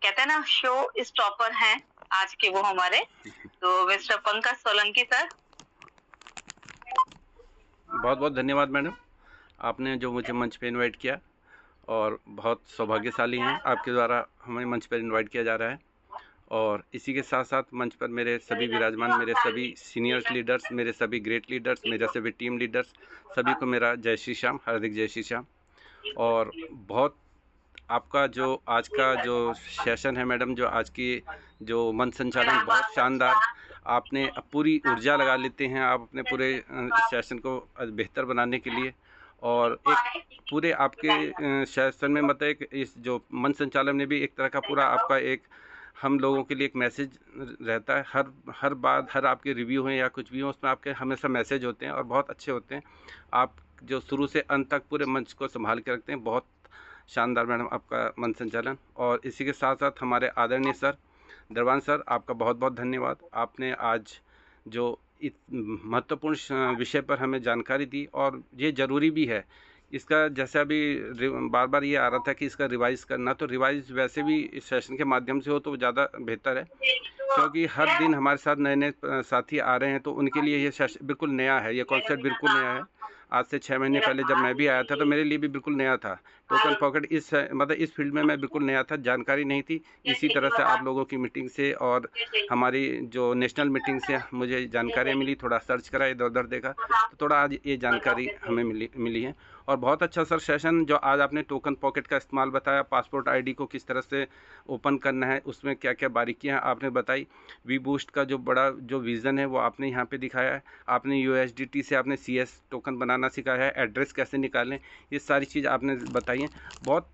कहते हैं ना शो स्टॉपर हैं आज के वो हमारे, तो मिस्टर पंकज सोलंकी सर। बहुत बहुत धन्यवाद मैडम, आपने जो मुझे मंच पे इनवाइट किया, और बहुत सौभाग्यशाली हैं आपके द्वारा हमें मंच पर इनवाइट किया जा रहा है। और इसी के साथ साथ मंच पर मेरे सभी विराजमान, मेरे सभी सीनियर्स लीडर्स, मेरे सभी ग्रेट लीडर्स, मेरे सभी टीम लीडर्स, सभी को मेरा जय श्री श्याम, हार्दिक जय श्री श्याम। और बहुत आपका जो आज का जो सेशन है मैडम, जो आज की जो मंच संचालन बहुत शानदार, आपने पूरी ऊर्जा लगा लेते हैं आप अपने पूरे सेशन को बेहतर बनाने के लिए। और एक पूरे आपके सेशन में मतलब इस जो मंच संचालन में भी एक तरह का पूरा आपका एक हम लोगों के लिए एक मैसेज रहता है। हर बात, हर आपके रिव्यू हैं या कुछ भी हो, उसमें आपके हमेशा मैसेज होते हैं और बहुत अच्छे होते हैं। आप जो शुरू से अंत तक पूरे मंच को संभाल के रखते हैं। बहुत शानदार मैडम आपका मंच संचालन। और इसी के साथ साथ हमारे आदरणीय सर दरबान सर, आपका बहुत बहुत धन्यवाद। आपने आज जो इस महत्वपूर्ण विषय पर हमें जानकारी दी, और ये ज़रूरी भी है इसका, जैसे अभी बार बार ये आ रहा था कि इसका रिवाइज़ करना, तो रिवाइज़ वैसे भी इस सेशन के माध्यम से हो तो ज़्यादा बेहतर है, क्योंकि हर दिन हमारे साथ नए नए साथी आ रहे हैं, तो उनके लिए ये सेशन बिल्कुल नया है, ये कॉन्सेप्ट बिल्कुल नया है। आज से 6 महीने पहले जब मैं भी आया था तो मेरे लिए भी बिल्कुल नया था। टोकन पॉकेट इस फील्ड में मैं बिल्कुल नया था, जानकारी नहीं थी। इसी तरह से आप लोगों की मीटिंग से और हमारी जो नेशनल मीटिंग से मुझे जानकारियाँ मिली, थोड़ा सर्च करा, इधर उधर देखा, तो थोड़ा आज ये जानकारी हमें मिली है। और बहुत अच्छा सर सेशन जो आज आपने टोकन पॉकेट का इस्तेमाल बताया, पासपोर्ट आईडी को किस तरह से ओपन करना है, उसमें क्या क्या बारीकियां आपने बताई, वी बूस्ट का जो बड़ा जो विज़न है वो आपने यहाँ पे दिखाया है। आपने USDT से आपने CS टोकन बनाना सिखाया है, एड्रेस कैसे निकालें, ये सारी चीज़ आपने बताई हैं। बहुत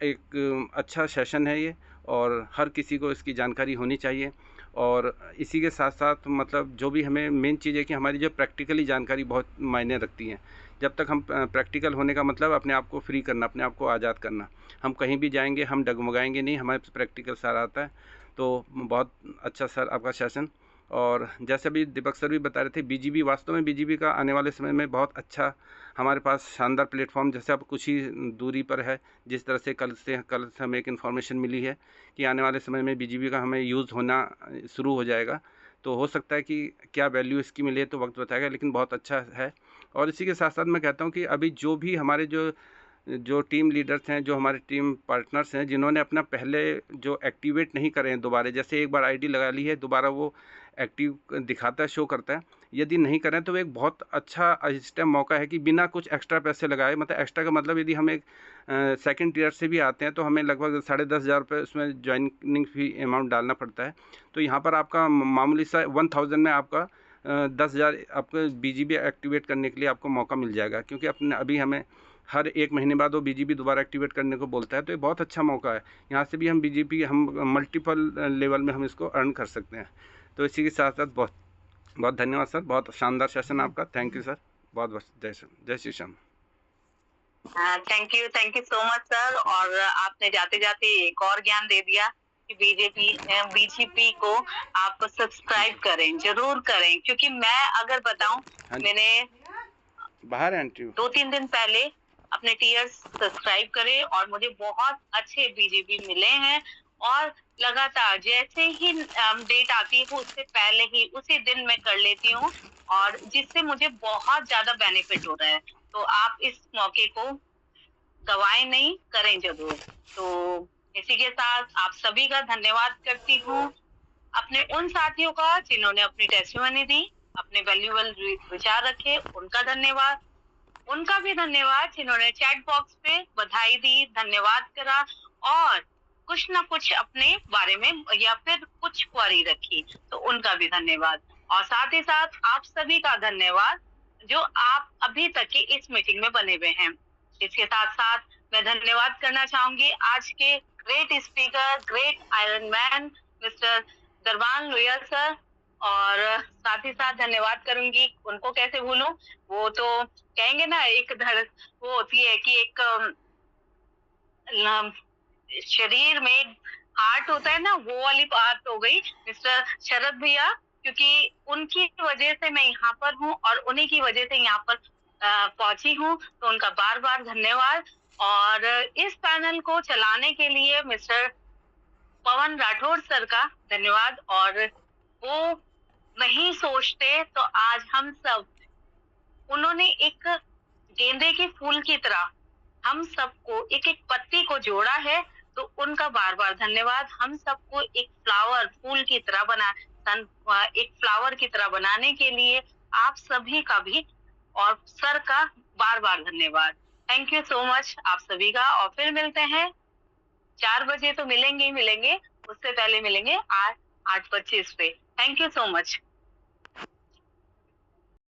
एक अच्छा सेशन है ये, और हर किसी को इसकी जानकारी होनी चाहिए। और इसी के साथ साथ मतलब जो भी हमें मेन चीज़ है कि हमारी जो प्रैक्टिकली जानकारी बहुत मायने रखती है। जब तक हम प्रैक्टिकल होने का मतलब अपने आप को फ्री करना, अपने आप को आज़ाद करना। हम कहीं भी जाएंगे हम डगमगाएंगे नहीं, हमारे प्रैक्टिकल सारा आता है। तो बहुत अच्छा सर आपका सेशन। और जैसे अभी दीपक सर भी बता रहे थे, BGB वास्तव में BGB का आने वाले समय में बहुत अच्छा हमारे पास शानदार प्लेटफॉर्म, जैसे अब कुछ ही दूरी पर है, जिस तरह से कल से हमें एक इन्फॉर्मेशन मिली है कि आने वाले समय में BGB का हमें यूज़ होना शुरू हो जाएगा। तो हो सकता है कि क्या वैल्यू इसकी मिले तो वक्त बताएगा, लेकिन बहुत अच्छा है। और इसी के साथ साथ मैं कहता हूँ कि अभी जो भी हमारे जो टीम लीडर्स हैं, जो हमारे टीम पार्टनर्स हैं, जिन्होंने अपना पहले जो एक्टिवेट नहीं करे हैं दोबारा, जैसे एक बार आईडी लगा ली है दोबारा वो एक्टिव दिखाता है, शो करता है, यदि नहीं करें तो एक बहुत अच्छा इस टाइम मौका है कि बिना कुछ एक्स्ट्रा पैसे लगाए, मतलब एक्स्ट्रा का मतलब यदि हम एक सेकंड टीयर से भी आते हैं तो हमें लगभग 10,500 रुपये उसमें ज्वाइनिंग फी अमाउंट डालना पड़ता है। तो यहाँ पर आपका मामूली सा 1000 में आपका 10,000 आपको BGB एक्टिवेट करने के लिए आपको मौका मिल जाएगा, क्योंकि अपने अभी हमें हर 1 महीने बाद वो BGB दोबारा एक्टिवेट करने को बोलता है। तो ये बहुत अच्छा मौका है, यहाँ से भी हम BGB हम मल्टीपल लेवल में हम इसको अर्न कर सकते हैं। तो इसी के साथ साथ बहुत बहुत धन्यवाद सर, बहुत शानदार सेशन आपका। थैंक यू सर, बहुत बहुत जय Shri Shyam. Thank you so much sir. और आपने जाते जाते एक और ज्ञान दे दिया कि BGP को आप सब्सक्राइब करें, जरूर करें, क्योंकि मैं अगर बताऊं, मैंने बाहर एंट्री 2-3 दिन पहले अपने टीयर्स सब्सक्राइब करे और मुझे बहुत अच्छे BGP मिले हैं। और लगातार जैसे ही डेट आती है उससे पहले ही उसी दिन मैं कर लेती हूँ, और जिससे मुझे बहुत ज्यादा बेनिफिट हो रहा है। तो आप इस मौके को गवाएं नहीं, करें जरूर। तो इसी के साथ आप सभी का धन्यवाद करती हूँ, अपने उन साथियों का जिन्होंने अपनी टेस्टिमनी दी, अपने वैल्यूएबल विचार रखे, उनका धन्यवाद। उनका भी धन्यवाद जिन्होंने चैट बॉक्स पे बधाई दी, धन्यवाद करा, और कुछ ना कुछ अपने बारे में या फिर कुछ क्वेरी रखी, तो उनका भी धन्यवाद। और साथ ही साथ आप सभी का धन्यवाद जो आप अभी तक की इस मीटिंग में बने हुए हैं। इसके साथ साथ मैं धन्यवाद करना चाहूंगी आज के great speaker, great iron man mister Darban Lohia sir, और साथ ही साथ धन्यवाद करूंगी, उनको कैसे भूलूं, वो तो कहेंगे ना एक वो होती है कि एक शरीर में हार्ट होता है ना, वो वाली बात हो गई मिस्टर शरद भैया, क्योंकि उनकी वजह से मैं यहाँ पर हूँ और उन्हीं की वजह से यहाँ पर पहुंची हूँ। तो उनका बार बार धन्यवाद। और इस पैनल को चलाने के लिए मिस्टर पवन राठौड़ सर का धन्यवाद। और वो नहीं सोचते तो आज हम सब, उन्होंने एक गेंदे के फूल की तरह हम सबको एक एक पत्ती को जोड़ा है, तो उनका बार बार धन्यवाद। हम सबको एक फूल की तरह एक फ्लावर की तरह बनाने के लिए आप सभी का भी और सर का बार बार धन्यवाद। थैंक यू सो मच आप सभी का। और फिर मिलते हैं 4 बजे, तो मिलेंगे ही मिलेंगे, उससे पहले मिलेंगे 8:25 पे। Thank you so much.